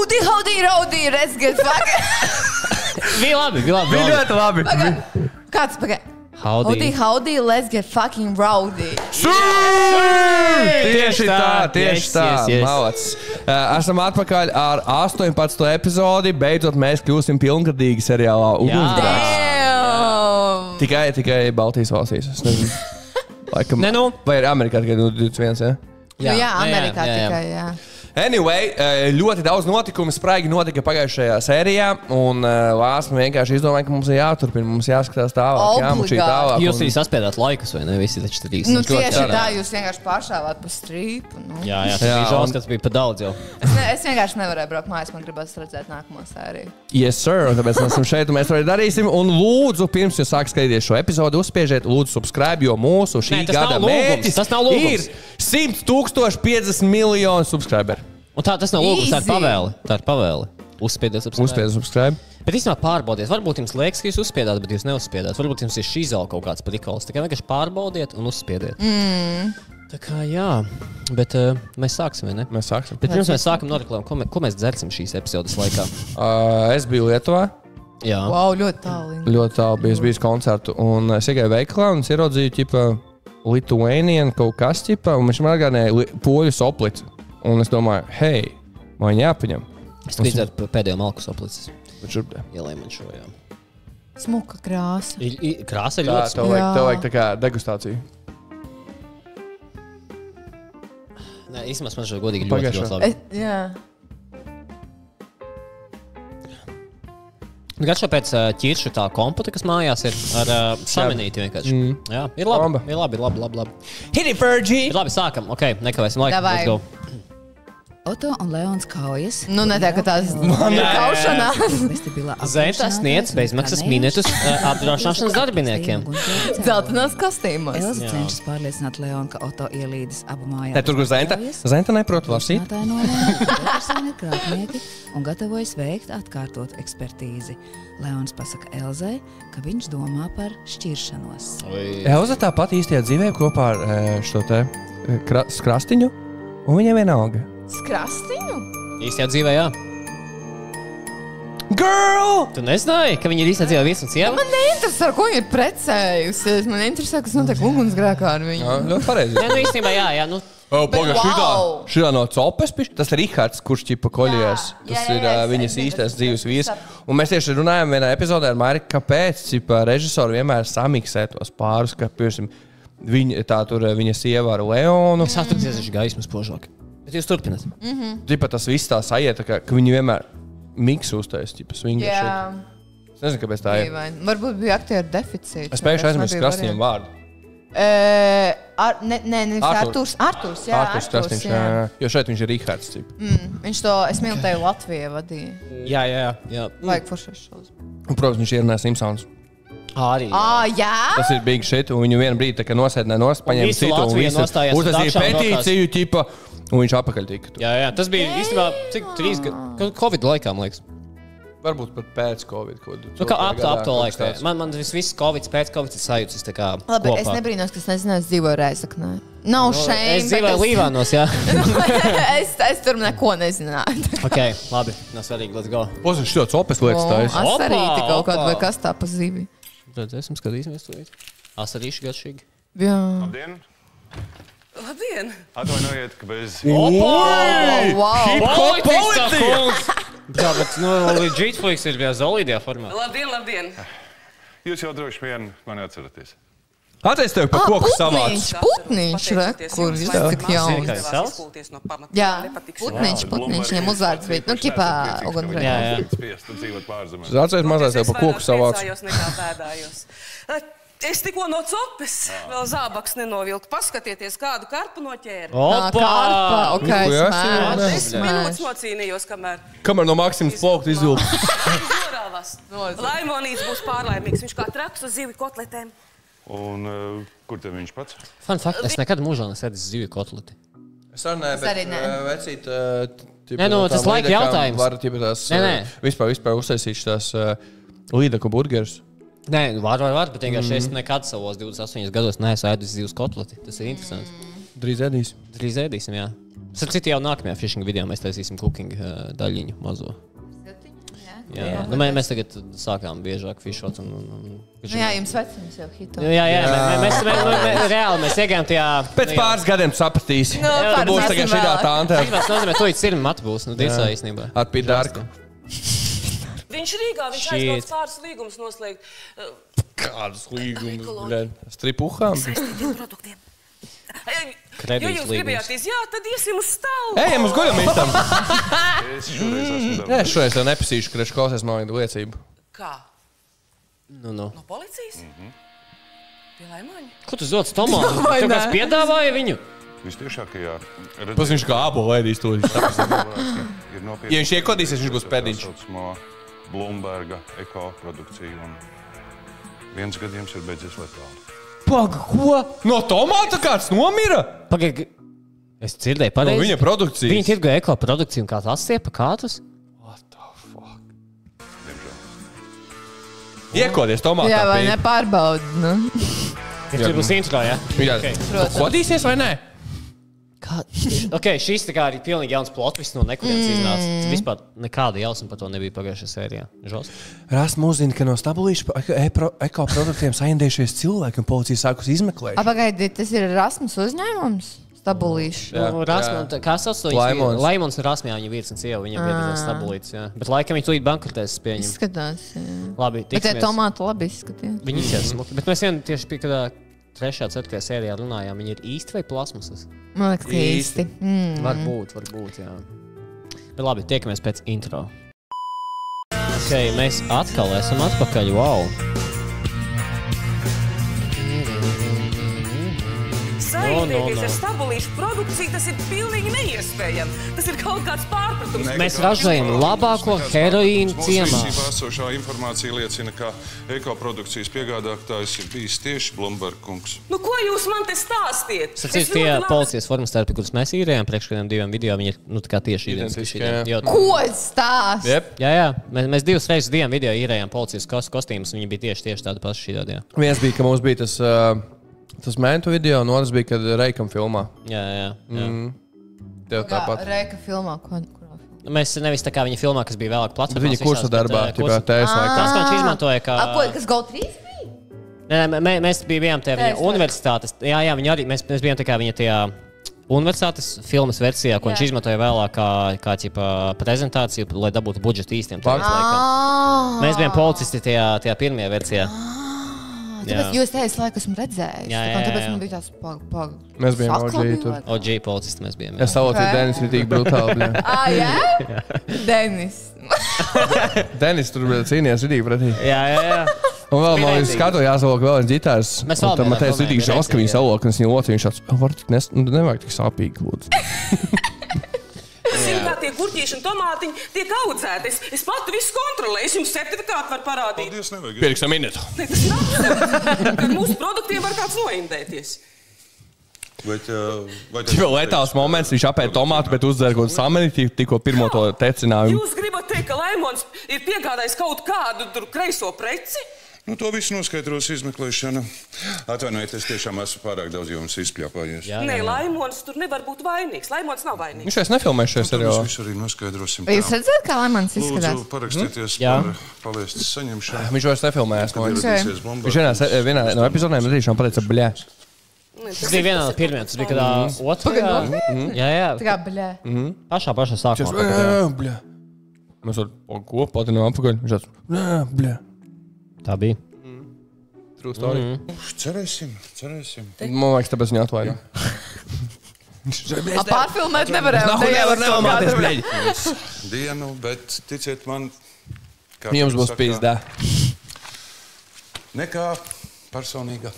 Howdy, let's get fucking... Bija ļoti labi. Kāds pagaid? Howdy, let's get fucking rowdy. Tieši tā. Malacis. Esam atpakaļ ar 18. epizodi. Beidzot, mēs kļūsim pilngadīgi seriālā Ugunsgrēks. Tikai Baltijas valstīs. Es nezinu. Laikam, vai ir Amerikā tikai 21, ja? Jā, Amerikā tikai, jā. Anyway, ļoti daudz notikumu spraigi notika pagājušajā sērijā, un Lāsma vienkārši izdomāja, ka mums ir jāturpina, mums jāskatās tālāk, jāmučī tālāk. Jūs arī saspiedāt laikus, vai ne? Visi taču tad īsti. Tieši tā, jūs vienkārši pāršāvāt pa strīpu. Jā, tas bija žals, kas bija pa daudz jau. Es vienkārši nevarēju braukt mājās, man gribas redzēt nākamo sēriju. Yes, sir, un tāpēc mēs esam šeit, un mēs to arī darīsim. Un lūdzu, pirms jūs sākat skatīties šo epizodu, uzspiežiet, lūdzu, subscribe, jo mūsu šī gada mērķis ir 100 050 miljonu subscriberi. Un tas nav lūgums, tā ir pavēle. Uzspiediet subscribe. Bet īstenībā pārbaudiet. Varbūt jums liekas, ka jūs uzspiedāt, bet jūs neuzspiedāt. Varbūt jums ir šizela kaut kāds prikols. Tā kā vienkārši pārbaudiet un uzspiediet. Tā kā jā, bet mēs sāksim, vai ne? Mēs sāksim. Bet pirms mēs sākam noreklāmu, ko mēs dzersim šīs epizodes laikā? Es biju Lietuvā. Jā. Wow, ļoti tālu. Ļoti tālu biju, es biju koncertu. Un es iegāju veikalā un es ieraudzīju, ķipa, Lithuanian kaut kas, ķipa, un viņš man atgādināja poļu soplicu. Un es domāju, hei, man jāpaņem. Es tikai ar pēdējo malku soplicis. Ielēju man šo, jā. Smuka krāsa. Krāsa ir ļoti smuka. Tev vajag tā kā degustāciju. Nē, īstenībā man šo godīgi ļoti labi. Jā. Garšo pēc ķiršu tā komputa, kas mājās ir ar saminīti vienkārši. Jā, ir labi. Hit it, Virgie! Ir labi, sākam. Ok, nekavēsim laiku. Let's go. Oto un Leons kaujas. Nu, netiek, ka tās kaušanā. Zenta sniedz bezmaksas minētus apdrošināšanas darbiniekiem. Zeltenās kastīmos. Elza cenšas pārliecināt Leonu, ka Oto ielīdis abu mājās. Tur, kur Zenta neprot lasīt. Personi krāpnieki un gatavojas veikt atkārtot ekspertīzi. Leons pasaka Elzai, ka viņš domā par šķiršanos. Elza tāpat īstajā dzīvē kopā ar šo te skrastiņu, un viņam vienalga. Skrastiņu? Īstajā dzīvē, jā. Girl! Tu nezināji, ka viņi ir īstajā dzīvē vīrs un sieva? Man neinteresē, ar ko viņi ir precējusies. Man neinteresē, kas notiek ugunsgrēkā ar viņu. Jā, ļoti pareizi. Nē, nu īstenībā, jā. Nu. Šitā no copes, tas ir Rihards, kurš ķipa koļies. Tas ir viņas īstais dzīves vīrs. Un mēs tieši runājam vienā epizodē ar Mariku, kāpēc režisori vienmēr samiksē tos pārus, ka, piemēram, viņa sieva ar Leonu. Es atradzies gaismas požāk. Bet jūs turpināt. Tipa tas viss tā sajieta, ka viņi vienmēr miksu uztais, tipa svinga šeit. Es nezinu, kāpēc tā ir. Varbūt bija aktieru deficīts. Es spējuši aizmirst Krastīņam vārdu. Arturs, jā. Arturs Krastīņš, jā. Jo šeit viņš ir Rihards, tipa. Viņš to, es mīlēju Latviju vadīja. Jā. Vajag foršais šos. Un, protams, viņš ierunāja Simpsons. Arī. Jā? Tas ir big shit, un viņu vienu brīdi tā kā nosēdināja nost, paņēma citu, un visi uztaisīja petīciju, tipa, un viņš apakaļ tika. Jā, tas bija īstenībā, cik 3 gadu, Covid laikā, man liekas. Varbūt pat pēc Covid. Nu, kā ap to laiku. Man viss Covid, pēc Covid ir sajūtas tā kā labi, kopā. Es nebrīnos, ka es nezināju, es dzīvoju Reizeknē. Nav shame. Es dzīvoju Līvānos, jā. Es tur neko nezināju. Ok, labi, nav svarīgi, let's go. Pozis šito copes lietas taisa. Asarīti kaut kādu vai kas tā pa zivi. Redzēsim, skatīsimies to veidu. Asarīši garšīgi. Jā. Labdien! Atvainojiet, ka bez... Hip-hop policija! Jā, bet, Legitflix ir bijā zolīdajā formā. Labdien! Jūs jau droši vien mani atceraties. Atceries tevi pa koku savāc. Putniņš, kur jūs tik jauns. Jā, Putniņš, viņam uzvārds bija, ķipā ugunsgrēkā. Atceries mazais tevi pa koku savāc. Es tikko no copes vēl zābaks nenovilku. Paskatieties, kādu karpu noķēru. Karpa, ok, 10 minūtes nocīnījos, kamēr... Kamēr no Maksimas plauktu izvilku. Laimonīts būs pārlaimīgs, viņš kā traks uz zivi kotletēm. Un kur te viņš pats? Fun fact, es nekad mūžā nesēdis zivi kotleti. Es arī nē, bet vecīt... Nē, tas laika jautājums. Var vispār uztaisīt tās līdaku burgerus. Nē, var, bet vienkārši es nekad savos 28 gados neesmu ēdis zivs kotleti. Tas ir interesants. Drīz ēdīsim, jā. Citu jau nākamajā fishing video mēs taisīsim cooking daļiņu mazo. Jā. Nu, mēs tagad sākām biežāk fishot Jā, jums vecums jau hito. Jā, reāli mēs iegājām tajā... Pēc pāris gadiem sapratīsi. Tu būs tagad šitā tāntē. Tas nozīmē, tu īsti sirmi matu būs, dirsā īstenībā. Ar pidārku. Viņš Rīgā, viņš aizbrauc pāris līgumus noslēgt. Kādus līgumus, bļēd? Stripuhām? Produktiem. Ja jūs gribējāties, jā, tad iesim uz stāvu. Ejam uz guļam īstam. Es šoreiz esmu darbā. Nē, šoreiz tev nepasīšu, ka rešu klausies man liecību. Kā? No policijas? Pie Laimoņa? Ko tu zots tomātu? Tev kāds piedāvāja viņu? Vistiešākajā... Pēc viņš kā abo laidīs to. Ja viņš iekodīsies, viņš būs pēdiņš. Blumberga ekoprodukcija un viens gadījums ir beidzies letāli. Paga, ko? No tomāta kāds nomira? Paga, es dzirdēju pareizi. No viņa produkcijas. Viņa tirgoja ekoprodukciju un kāds atsiepa kātus? What the fuck? Iekodies tomātā. Jā, vai nepārbaudi, nu? Ja tur būs intro, jā? Okay. Kodīsies vai nē? Kā? Ok, šis tā kā arī pilnīgi jauns plotvis no nekurienes iznāca. Vispār nekāda jausma par to nebija pagājušajā sērijā. Žos? Rasmu uzzina, ka no stabulīšu ekoproduktiem saindējušies cilvēki un policija sākus izmeklēt. Pagaidi, tas ir Rasmus uzņēmums? Stabulīšu. Kā sauc to? Laimons un Rasmijā viņa vīrs un sieva, viņam bija stabulīts, jā. Bet laikam viņi tūlīt bankrotēs pieņem. Izskatās, jā. Labi, tiksimies. Bet tie tomāti labi izskatījās. Viņi izskatās smuki. Bet mēs vien tieši pie kādā 3. 4. sērijā runājām, viņi ir īsti vai plasmasas? Man liekas, ka īsti. Varbūt, jā. Bet labi, tiekamies pēc intro. Ok, mēs atkal esam atpakaļ, wow. Saindēties ar stabulīšu produkciju, tas ir pilnīgi neiespējami. Tas ir kaut kāds pārpratums. Mēs ražojam labāko heroīnu ciemā. Mūsu esošā informācija liecina, ka ekoprodukcijas piegādātājs ir bijis tieši Blumberga kungs. Nu, ko jūs man te stāstiet? Sacīt, tie policijas formas starpi, kurus mēs īrējām priekš kādiem 2 video, viņi ir, tā kā tieši identiski. Ko stāst? Yep. Jā. Mēs 2 reizes 2 video īrējām policijas kostīmus, viņi bija tieši tādi paši šī tādā. Viens bija, ka mums bija tas mentu video, un otrs bija, kad Reikam filmā. Jā. Tev tāpat. Reika filmā, kurā? Mēs nevis tā kā viņa filmā, kas bija vēlāk platformās. Viņa kursa darbā, tēs laikā. Tas, ko viņš izmantoja, kā... Kas GO3 bija? Nē, mēs bijām tajā viņa universitātes. Jā, viņa arī, mēs bijām tā kā viņa tajā universitātes filmas versijā, ko viņš izmantoja vēlāk kā prezentāciju, lai dabūtu budžetu īstiem laikam. Mēs bijām policisti tajā pirmajā versijā. Tāpēc jūs teicat, esmu redzējis. Tāpēc man bija tās Mēs bijām OG tur. OG policisti mēs bijām. Es salocīju Denis ir tik brutāli. Jā? Denis. Denis tur cīnījās ridīgi pretī. Jā. Un vēl man skatu jāsalok vēl viens ģitārs. Mēs vēl man teica ridīgi žals, ka viņi salok, un viņi locīja, viņš tāds, nevajag tik sāpīgi, lūdzu. Zinu, kā tie gurķīši un tomātiņi tiek audzēti. Es pati visu kontrolēju. Es jums certifikātu varu parādīt. Paldies, nevajag. Pirksim minētu. Ne, tas nav. Mūsu produktiem var kāds noindēties. Viņš vēl letāls moments, viņš apēd tomātu, bet uzdzēra kaut sameni, tikko pirmo to tecinājumu. Jūs gribat teikt, ka Laimons ir piegādājis kaut kādu tur kreiso preci? Nu, to visu noskaidros izmeklēšana. Atvainojiet, es tiešām esmu pārāk daudz jums izpļāpājies. Nē, Laimons tur nevar būt vainīgs. Laimons nav vainīgs. Viņš vairs nefilmēs šajā seriālā. Mēs visu arī noskaidrosim. Vai jūs redzat, kā Laimons izskatās? Lūdzu, parakstieties par paliestas saņemšanu. Viņš vairs nefilmēs. Viņš vienā no epizodēm tiešām pateica, bļē. Tas bija vienā no pirmajām, tas bija kādā otrajā. Jā. Tā kā bļē. Pašā sākumā. Bļē. Mēs varam ko patinām apakaļ. Viņš tāds, bļē. Tā bija. True story. Cerēsim. Man liekas, tāpēc viņu atvaino. Pārfilmēt nevarēja. Dienu, bet ticiet man, Jums būs pīzdā. Nekā personīga.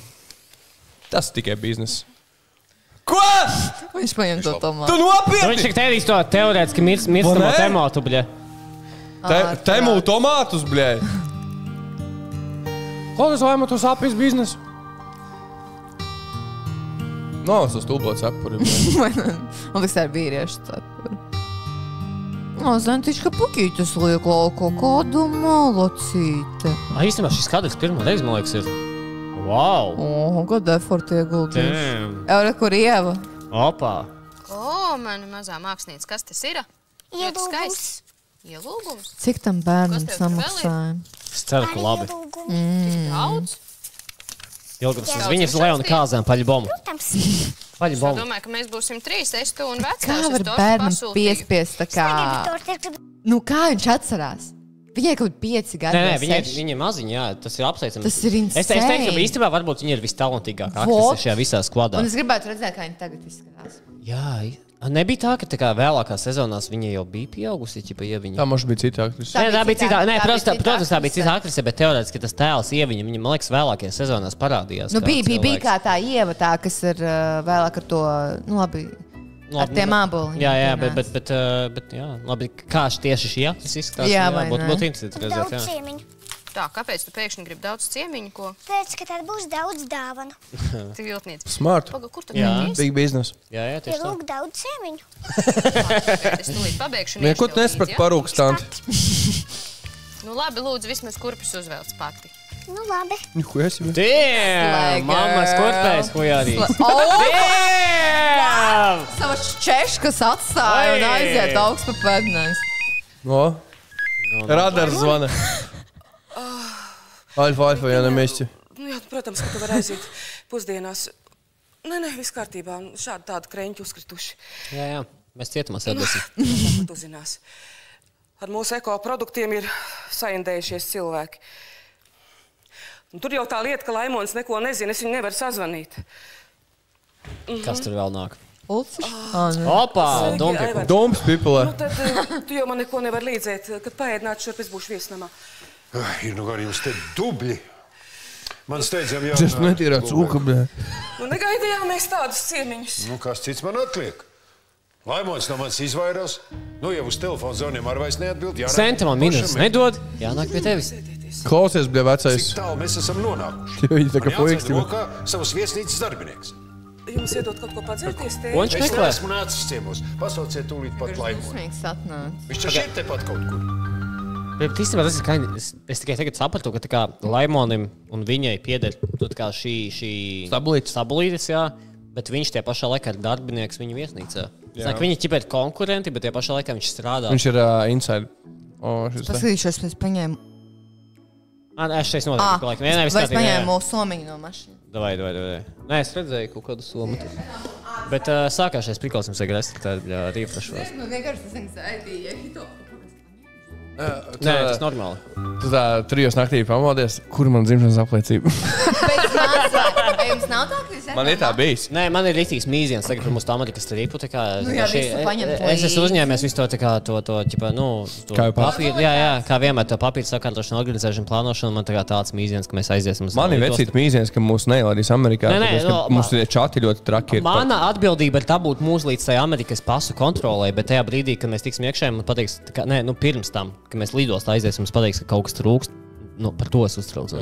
Tas tikai biznes. Ko? Viņš paņem to tomātu. Tu nopietni? Viņš tik tēdīs to teorētiski mirstamo temātu, bļē. Temu tomātus, bļē. Klaudies, vai man tu sāpīs biznesu? Es uz tūbot cepuri. Man tas ir vīriešu cepuri. Zentiņš, ka pukīķus liek lauko kādu malocīti. Īstenībā šis kadrs pirmo reizi, man liekas, ir. Wow! Kad efort ieguldījis. Eure, kur Ieva? Opā! mani mazā mākslinieca, kas tas ir? Ielūgums. Cik tam bērnam samaksāja? Es ceru, ka labi. Tik daudz? Ielūgums uz viņas Leona kāzēm paļbomu. Es domāju, ka mēs būsim 3, es tu un vecās. Kā var bērnam piespiest tā kā... Nu, kā viņš atcerās? Viņai kaut 5 gadi. Nē, viņa ir maziņa, jā, tas ir apsveicams. Tas ir insane. Es teiktu, ka īstenībā varbūt viņa ir vistalantīgākā aktrise šajā visā skvadā. Un es gribētu redzēt, kā viņa tagad izskatās. Jā, nebija tā, ka tā kā vēlākās sezonās viņa jau bija pieaugusi, ja viņa... Tā mums bija cita aktrise. Tā bija cita, protams, tā bija cita aktrise, bet teorētiski tas tēls Ieviņa, viņa, man liekas, vēlākajās sezonās parādījās. Nu, bija kā tā Ieva, tā, kas ir vēlāk ar to, nu labi, ar tiem āboliņiem. Jā, bet jā, labi, kā tieši šī aktrise izskatās, jā, būtu interesanti redzēt, jā. Tā, kāpēc tu pēkšņi gribi daudz ciemiņu, ko? Tāpēc, ka tad būs daudz dāvanu. Tu viltniec. Smart. Kur tu biji? Big business. Jā, tieši tā. Lūk, daudz ciemiņu. Es tūlīt pabeigšu. Ko tu nesprat parūkstant? Nu labi, lūdzu, vismaz kurpes uzvelc pati. Nu labi. Ko esi? Damn! Mammas kurpēs, ko jārīt. Damn! Savas češkas atstāja un aiziet augsts pa pēdnēs. Radars zvana. Alfa, ja nemēšķi. Nu jā, protams, ka tu var aiziet pusdienās. Nē, viss kārtībā. Šādi tādi kreņķi uzkrituši. Jā, mēs cietumā sēdēsim. Tu zinās. Ar mūsu eko produktiem ir saindējušies cilvēki. Un tur jau tā lieta, ka Laimons neko nezina, es viņu nevaru sazvanīt. Kas tur vēl nāk? Ulcis? Opā, Doms pipulē. Nu tad tu jau man neko nevar līdzēt, kad paēdināt šurp, es būšu viesnamā. Ir nu gan jums te dubļi. Man steidzam jā... Tas netīrā cūka, bļē. Nu negaidījām mēs tādus ciemiņus. Nu, kas cits man atliek? Laimons no manis izvairās. Nu, jau uz telefonu zvaniem ar vairs neatbild. Centimam minūtes nedod, jānāk pie tevis. Klausies, bļē, vecais. Cik tālu mēs esam nonākuši. Viņi tā kā puiks. Man jāatcer rokā savas viesnīcas darbinieks. Jums iedot kaut ko padzerties, tēti? Ko viņš meklē? Es neesmu nācis ciemos. Pasauciet tūlīt pat Laimonu. Viņš taču ir tepat kaut kur. Bet īstenībā tas ir kā, es tikai tagad sapratu, ka tā kā Laimonim un viņai pieder šī Stabulītis, jā, bet viņš tie pašā laikā ir darbinieks viņa viesnīcā. Viņi ķipēt konkurenti, bet tie pašā laikā viņš strādā. Viņš ir inside. Paskatīšos, mēs paņēmu. Es šeit noteikti laikam. Mēs paņēmu somiņu no mašīnu. Davai. Nē, es redzēju kaut kādu somu. Bet sākāšais prikals mums ir restartēt, rīfrašos. Nu, vienkārši tas viņas aidīja hito. Nē, tas normāli. Tu tā 3 naktī pamodies, kur man dzimšanas apliecība? Vai jums nav tā, ka jūs Man ir tā bijis. Nē, man ir rītīgs mīziens, tagad par mūsu tā Amerikas tripu. Nu jā, visu paņemt līdzi. Es esmu uzņēmies visu to, to papīru. Jā, kā vienmēr to papīru sakārtošanu, organizēšanu, plānošanu. Man tāds mīziens, ka mēs aiziesim uz... Man ir vecīt mīziens, ka mūs neieladīs Amerikā. Mums ir čati ļoti traki. Mana atbildība ir dabūt mūs līdz tai Amerikas pasu kontrolē, bet tajā brīdī, kad mēs tiksim iekšēji, man pateiks, pirms tam, kad mēs lidostā aiziesim, mums pateiks, ka kaut kas trūkst. Par to es uztraucos.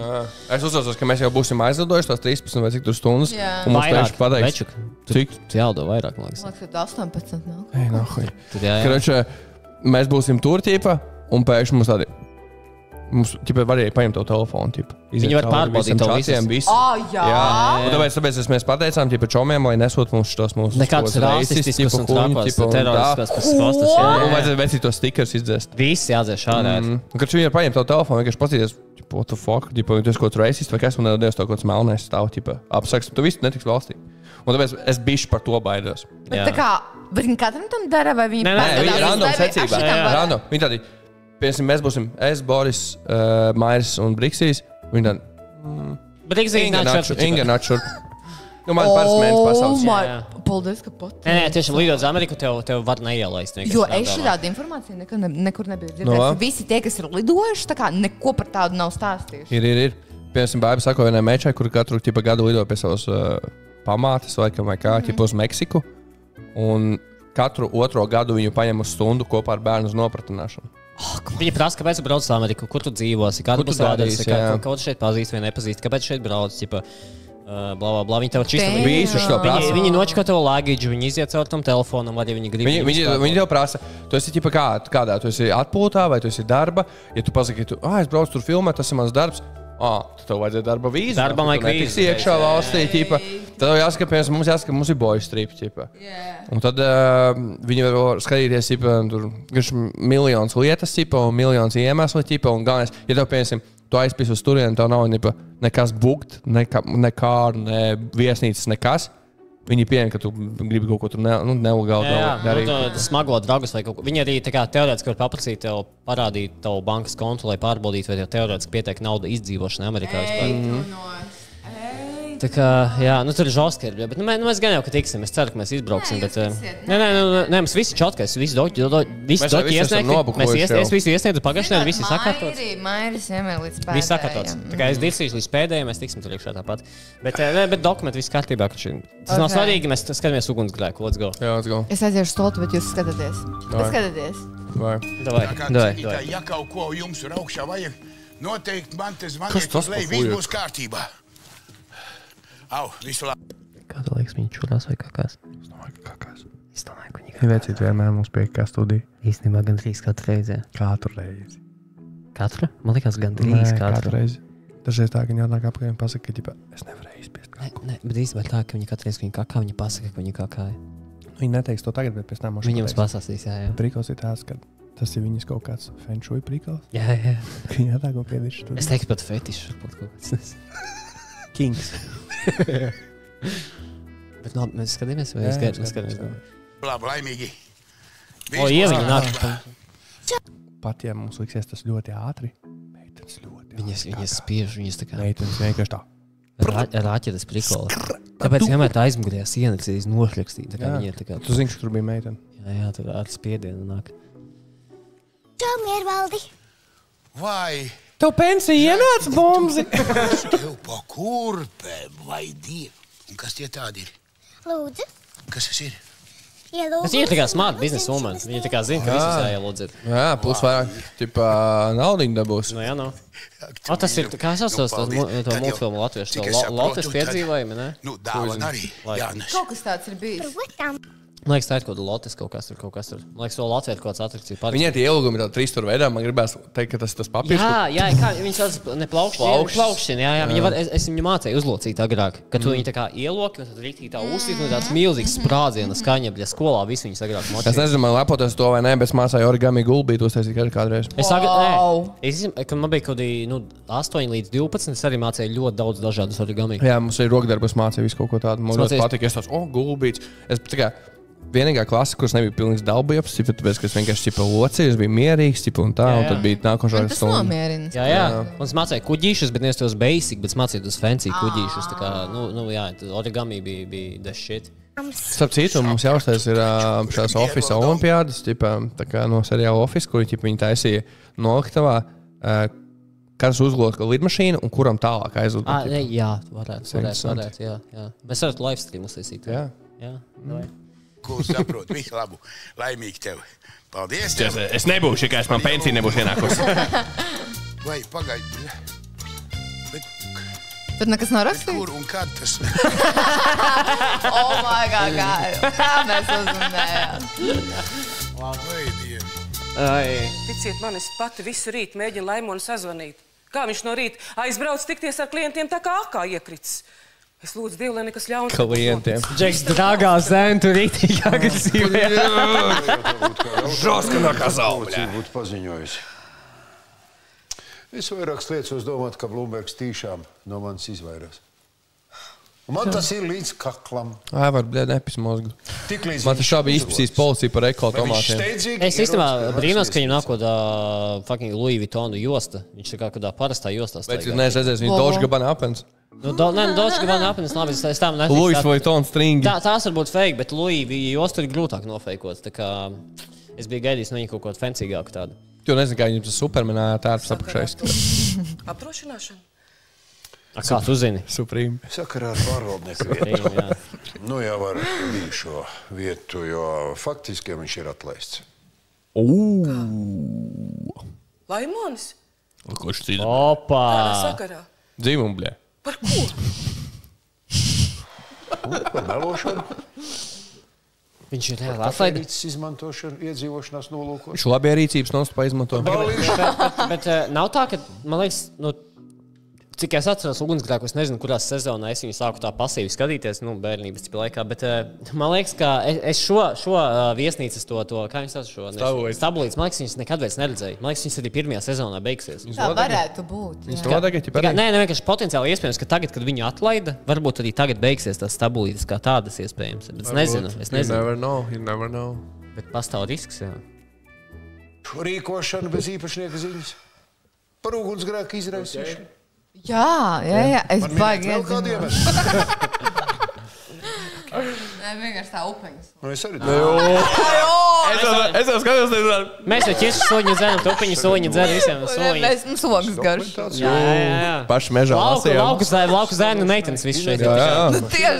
Es uztraucos, ka mēs jau būsim aizlidojuši tās 13 vai cik tur stundas. Un mums tieši pateiks, cik? Jādod vairāk, man liekas. Man liekas, ka 18 nav. Nahuj. Kročē, mēs būsim tur, un pēkšņi mums tādi... Mums varēja paņemt to telefonu. Viņi var pārbaudīt to visu. Jā. Un tāpēc mēs pateicām čomiem, lai nesot mums šos mūsu... Nekāds rasistiskus un teroristiskos pastas. Un vajadzētu vecīt tos stickers izdzēst. Visi jādzēš ārā. Kad viņi var paņemt to telefonu, vienkārši paskatīties, what the fuck, tu esi kaut kāds racist, vai kas man nedodies to kaut kāds melnais stāv, apsaks, tu visu netiks valstī. Un tāpēc es bišķi par to baidos. Bet tā kā, viņi katram tam dara, vai viņi... Nē, viņi random secībā. Random. Viņi tādi... Piemēram, mēs būsim Boris, Mairis un Briksīs. Viņi tādi... Inga nāk šurp. Nu, man pāris mēnesis pasaules. Paldies, ka pat. Nē, tiešām lidot uz Ameriku tev var neielaist. Jo es šādu informāciju nekur nebiju dzirdējis. Visi tie, kas ir lidojuši, tā kā neko par tādu nav stāstījuši. Ir. Piemēram, baiba sako vienai mečai, kur katru gadu lido pie savas pamātes vai kā, uz Meksiku. Un katru otro gadu viņu paņem uz stundu kopā ar bērnu uz nopratināšanu. Viņi prasa, kāpēc brauc uz Ameriku, kur tu dzīvosi, kādu būs vārdas, ko tu šeit pazīsti vai nepazīsti, kāpēc šeit brauc, blā. Viņi tev čisto visu šo prasa. Viņi nočaka tev lagīdžu, viņi iziet caur tam telefonam, vai viņi grib. Viņi tev prasa, tu esi kādā, tu esi atpūtā vai tu esi darba, ja tu pasaki, es braucu tur filmēt, tas ir mans darbs. Tad tev vajadzēja darba vīzu. Darbam vajag vīzu. Iekšā valstī, Tad jāskatās, mums ir boys strip, ķipa. Un tad viņi var skatīties, ķipa, tur miljonus lietas, ķipa, un miljonus iemeslu, ķipa, un galvenais, ja tev, piemēram, tu aizpīs uz turieni, tev nav nekas bukt, ne kāru, ne viesnīcas, nekas. Viņi pieņem, ka tu gribi kaut ko tur nelegāli darīt. Jā, smago dragus vai kaut ko. Viņi arī teorētiski var paprasīt tev, parādīt tavu bankas kontu, lai pārbaudītu, vai tev teorētiski pietiek nauda izdzīvošanai Amerikā vispār. Tā kā, jā, tur ir žoski, bet mēs gan jau, ka tiksim, es ceru, ka mēs izbrauksim, bet... Nē, mums visi čotkais, visi doķi iesniegti, es visu iesniegtu pagājušajā, visi sakārtots. Mairis vienmēr līdz pēdējiem. Visi sakārtots. Tā kā es dirsīšu līdz pēdējiem, mēs tiksim tur iekšā tāpat. Bet dokumenti viss kārtībā, ka tas nav svarīgi, mēs skatāmies ugunsgrēku, let's go. Jā, let's go. Es aiziešu stoltu, bet jūs skatāties. Jūs skatāties? Davai. Ja kaut ko jums ir augšā vajag, noteikti man te zvaniet uz leju, viss būs kārtībā. Au, visu labi. Kādu laiks viņi čurās vai kakās? Es domāju, ka kakās. Es domāju, ka viņi kakās. Viņi vecīt vienmēr mums pie kā studija. Īstenībā gandrīz katru reizi. Katru reizi. Katru? Man likās gandrīz katru reizi. Dažreiz tā, ka viņi atnāk apkārt un pasaka, ka es nevarēju izspiest kaut ko. Nē, bet īstenībā tā, ka viņi katru reizi, ka viņi kakā, viņi pasaka, ka viņi kakāja. Viņi neteiks to tagad, bet pēc tam viņi mums pasāstīs, jā. Prikals ir tāds, ka tas ir viņas kaut kāds feng shui prikals. Jā. Viņi atnāk un piediš tur. Es teiktu pat fetišu, pat kaut kāds. Kings. Bet no, mēs skatāmies, vai skatāmies? Labi, laimīgi. Ieviņi nāk. Pat, ja mums liksies tas ļoti ātri, meitenes ļoti ātri. Viņas spiež, viņas tā kā... Meitenes vienkārši tā. Rāķetas prikola. Tāpēc vienmēr tā aizmugurējā sienas ir nošļakstīta. Tā kā viņa ir tā kā... Tu zini, ka tur bija meitene. Jā, tur ātri spiedienu nāk. Čau, Miervaldi. Vai... Tev pensija ienāca, Bomzi? Tev pa kurpēm, vai Dievu. Un kas tie tādi ir? Lūdzu. Kas tas ir? Bet viņa ir tā kā smart business woman. Viņa tā kā zina, ka visus jāielūdz ir. Jā, plus vairāk, tipā, naudiņu dabūs. Nu, jā, no. Tas ir, kā es atceros to multfilmu latviešu, to Lotes piedzīvojumi, ne? Nu, dāvana arī, Jānis. Kaut kas tāds ir bijis. Man liekas, tā ir kaut kāda Lotes kaut kas tur. Man liekas, to Latvijā ir kaut kāds atrakcija. Viņai tie ielūgumi tādi 3 tur veidā, man gribēs teikt, ka tas papīrs. Jā, kā viņš tāds ne plaukšķina, jā. Es viņu mācēju uzlocīt agrāk, ka tu viņu tā kā ieloki, un tad rītīgi tā uzsīt, un tāds milzīgs sprādziena skaņa, ja skolā visu viņus agrāk mocīja. Es nezinu, man lepoties to vai nē, bet mācēju origami gulbīt uztaisīt kādreiz. Kad man bija kaut kādi 8 līdz 12, es arī mācēju ļoti daudz dažādus origami. Jā, mums arī rokdarbus mācīja visu kaut ko tādu. Man ļoti patika, es tāds, gulbīts. Es tā kā vienīgā klase, kuras nebija pilnīgs dalbjobs, tāpēc, ka es vienkārši locīju, es biju mierīgs, un tā, un tad bija nākošā stunda. Tas nomierina. Jā. Mums mācīja kuģīšus, bet nevis tos basic, bet mācīja tos fancy kuģīšus. Tā kā, jā, origami bija the shit. Starp citu, mums jāuztais ir šās Office olimpiādas, tā kā no seriāla Office, kur viņi taisīja noliktavā, kāds uzloka lidmašīnu un kuram tālāk aizlidot. Jā, varētu, jā. Mēs varat live stream uztaisīt. Jā. Ko saprot, visu labu, laimīgi tev. Paldies tev. Es nebūšu, ja es man pensija nebūšu ienākusi. Vai pagaidi. Tur nekas nav rakstīts? Kur un kad tas? Oh my God, kā mēs uzmanējām. Vai Dievi. Ticiet man, es pati visu rīt mēģinu Laimonu sazvanīt. Kā viņš no rīta aizbrauc tikties ar klientiem tā kā akā iekrits. Es lūdzu Dievu, lai nekas ļauns. Klientiem. Džeks, dragā zēn, tu rītīgi agresīvi. Žoska no kazaumļā. Būtu paziņojusi. Es vairākas lietas domāt, ka Blumbergs tīšām no manis izvairās. Un man tas ir līdz kaklam. Var, nepismozgu. Man tas šā bija izpasījis policija par ekotomātiem. Es īstenībā brīnos, ka viņam nāk kādā fucking Louis Vuittonu josta. Viņš tā kā kādā parastā jostā staigā. Bet neesmu redzējis, viņa Dolce Gabbana apens. Dolce Gabbana apens, labi, es tam neticu. Louis Vuitton stringi. Tās varbūt fake, bet Louis jostu ir grūtāk nofeikots. Tā kā es biju gaidījis no viņa kaut kaut fencīgāku tādu. Tu nezinu, kā viņam tas Supermanā tērps apakšais. Apdrošināšana? Kā tu zini? Supreme. Sakarā ar pārvaldnieku vietu. Nu jau ar bijušo vietu, jo faktiski viņš ir atlaists. Laimonis? Kurš cits? Opā! Kādā sakarā? Dzīvumu, bļē. Par ko? Par melošanu. Viņš ir reāli atlaidis. Kafejnīcas izmantošanu, iedzīvošanās nolūkos. Viņš labie rīcības nostupā izmanto. Bet nav tā, ka, man liekas, Cik es atceros ugunsgrēku, es nezinu, kurās sezonā es viņu sāku tā pasīvi skatīties, bērnības laikā, bet man liekas, ka es šo viesnīcas to kā viņas sauc šo stabulītes, man liekas, viņas nekad vairs neredzēju. Man liekas, viņas arī pirmajā sezonā beigsies. Tā varētu būt. Viņas to tagad ir Nē, vienkārši potenciāli iespējams, ka tagad, kad viņu atlaida, varbūt arī tagad beigsies tās stabulītes kā tādas iespējams. Bet es nezinu. You never know. Bet pastāv risks, jā. Rīkošana bez īpašnieka ziņas. Par ugunsgrēku izraisīšanu. Jā, es baigi iedzinu. Nē, vienkārši tā upeņas. Es arī Es jau skatos, mēs jau ķiršu soļņu dzeram, tu upeņu soļņu dzer visiem soļņu. Mēs sogas garš. Jā. Paši mežā lasījām. Lauku zēnu meitenes visu šeit.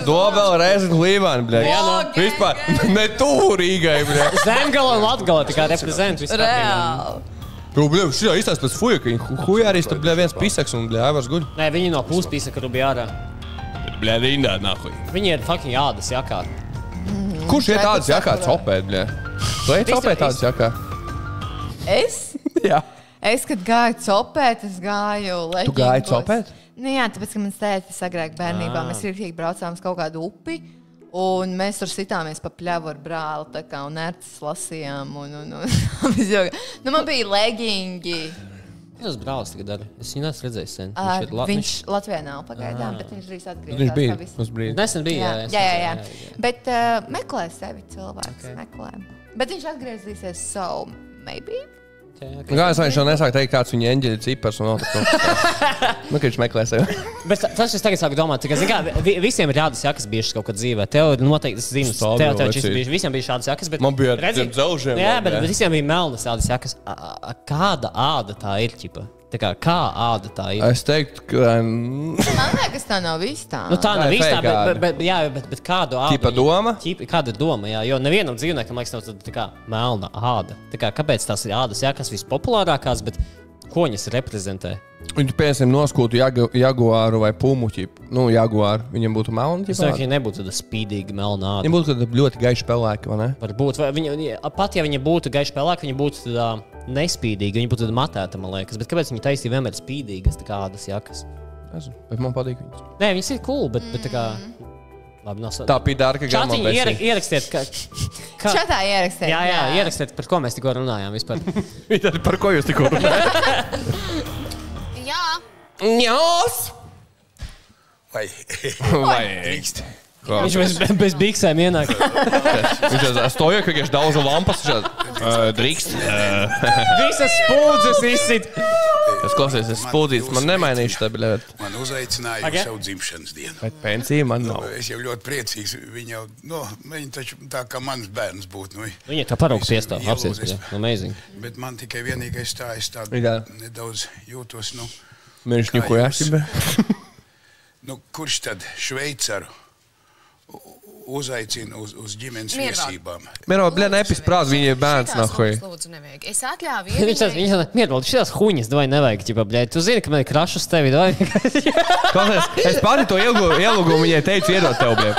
Dobela, Rēzes, Līvāni, bļa. Vispār ne tuvu Rīgai, bļa. Zemgala un Latgala tā kā reprezent visu. Reāli. Bļa, šitā izstāst pēc fuja, ka viņi hujārīs, tad bļa viens pisaks un bļa Aivars guļ. Nē, viņi no puspisaka rubi ārā. Bļa, rindā nahuj. Viņi ir fucking ādas jakā. Kurš iet ādas jakā copēt, bļa? Tu ej copēt ādas jakā? Es? Jā. Es, kad gāju copēt, es gāju leģingos. Tu gāji copēt? Nu jā, tāpēc, ka mans tētis agrāk bērnībā, mēs rīktīgi braucām uz kaut kādu upi, un mēs tur sitāmies pa pļavu ar brāli, tā kā, un ērces lasījām, un man bija leģingi. Kas brālis tagad dara? Es viņu neesmu redzējis sen. Viņš Latvijā nav pagaidām, bet viņš drīz atgriezās. Viņš bija uz brīdi. Nesen bija, jā. Bet meklē sevi cilvēks, meklē. Bet viņš atgriezīsies, so maybe. Kā es viņš jau nesāku teikt, kāds viņa eņģeļa cipars un ka viņš meklē sevi. Bet tas es tagad sāku domāt, ka visiem ir tādas jakas bijušas kaut kad dzīvē. Tev ir noteikti zinu, visiem bija šādas jakas, bet man bija zem dzelžiem. Jā, bet visiem bija melnas tādas jakas. Kāda āda tā ir, ķipa? Tā kā āda tā ir? Es teiktu, ka... Man liekas, tā nav viss tā. Nu tā nav viss tā, bet kādu ādu... Ķipa doma? Kāda doma, jā, jo nevienam dzīvniekam, liekas, nav tā kā melna āda. Tā kā, kāpēc tās ir ādas jakas vispopulārākās, bet ko viņas reprezentē? Viņu, piemēram, noskūtu jaguāru vai pumu, nu, jaguāru, viņam būtu melna, ķipa? Es domāju, ka viņa nebūtu tāda spīdīga melna āda. Viņa būtu ļoti gaiša pelēka, vai ne? Varbūt, pat ja viņa būtu gaiša pelēka, viņa būtu tādā nespīdīga, viņa būtu tāda matēta, man liekas. Bet kāpēc viņa taisīja vienmēr spīdīgas, tā kā ādas jakas? Nezinu, bet man patīk viņas. Nē, viņas ir cool, bet tā kā... Labi, tā pidārka gamma versija. Ierakstiet, Čatā ierakstiet. Jā, ierakstiet, par ko mēs tikko runājām vispār. Par ko jūs tikko runājāt? Jā. Njās! Vai drīkst? Viņš bez biksēm ienāk. Viņš stoja, ka viņš daudza lampas. Drīkst. Visas spūdzes izsit. Es klausies, es spūdzītas, man nemainīšu tā, bet... Man uzaicināja uz savu dzimšanas dienu. Bet pensija man nav. Es jau ļoti priecīgs. Viņa taču tā kā mans bērns būtu. Viņa kā paraugs piestāv, apsies. Amazing. Bet man tikai vienīgais tā, es tā nedaudz jūtos, Viņš ņuko jāsibē. Kurš tad Šveicaru uzaicina uz ģimenes viesībām? Miervald, bļa, nepisprāt, viņa ir bērns, nahuj. Lūdzu, nevajag. Es atļāvu ieviņai. Viņš Miervald, šitās huņas, davai nevajag, ķipa, bļa. Tu zini, ka man ir krašus tevi, davai. Es pati to ielūgumu viņai teicu iedot tev, bļa.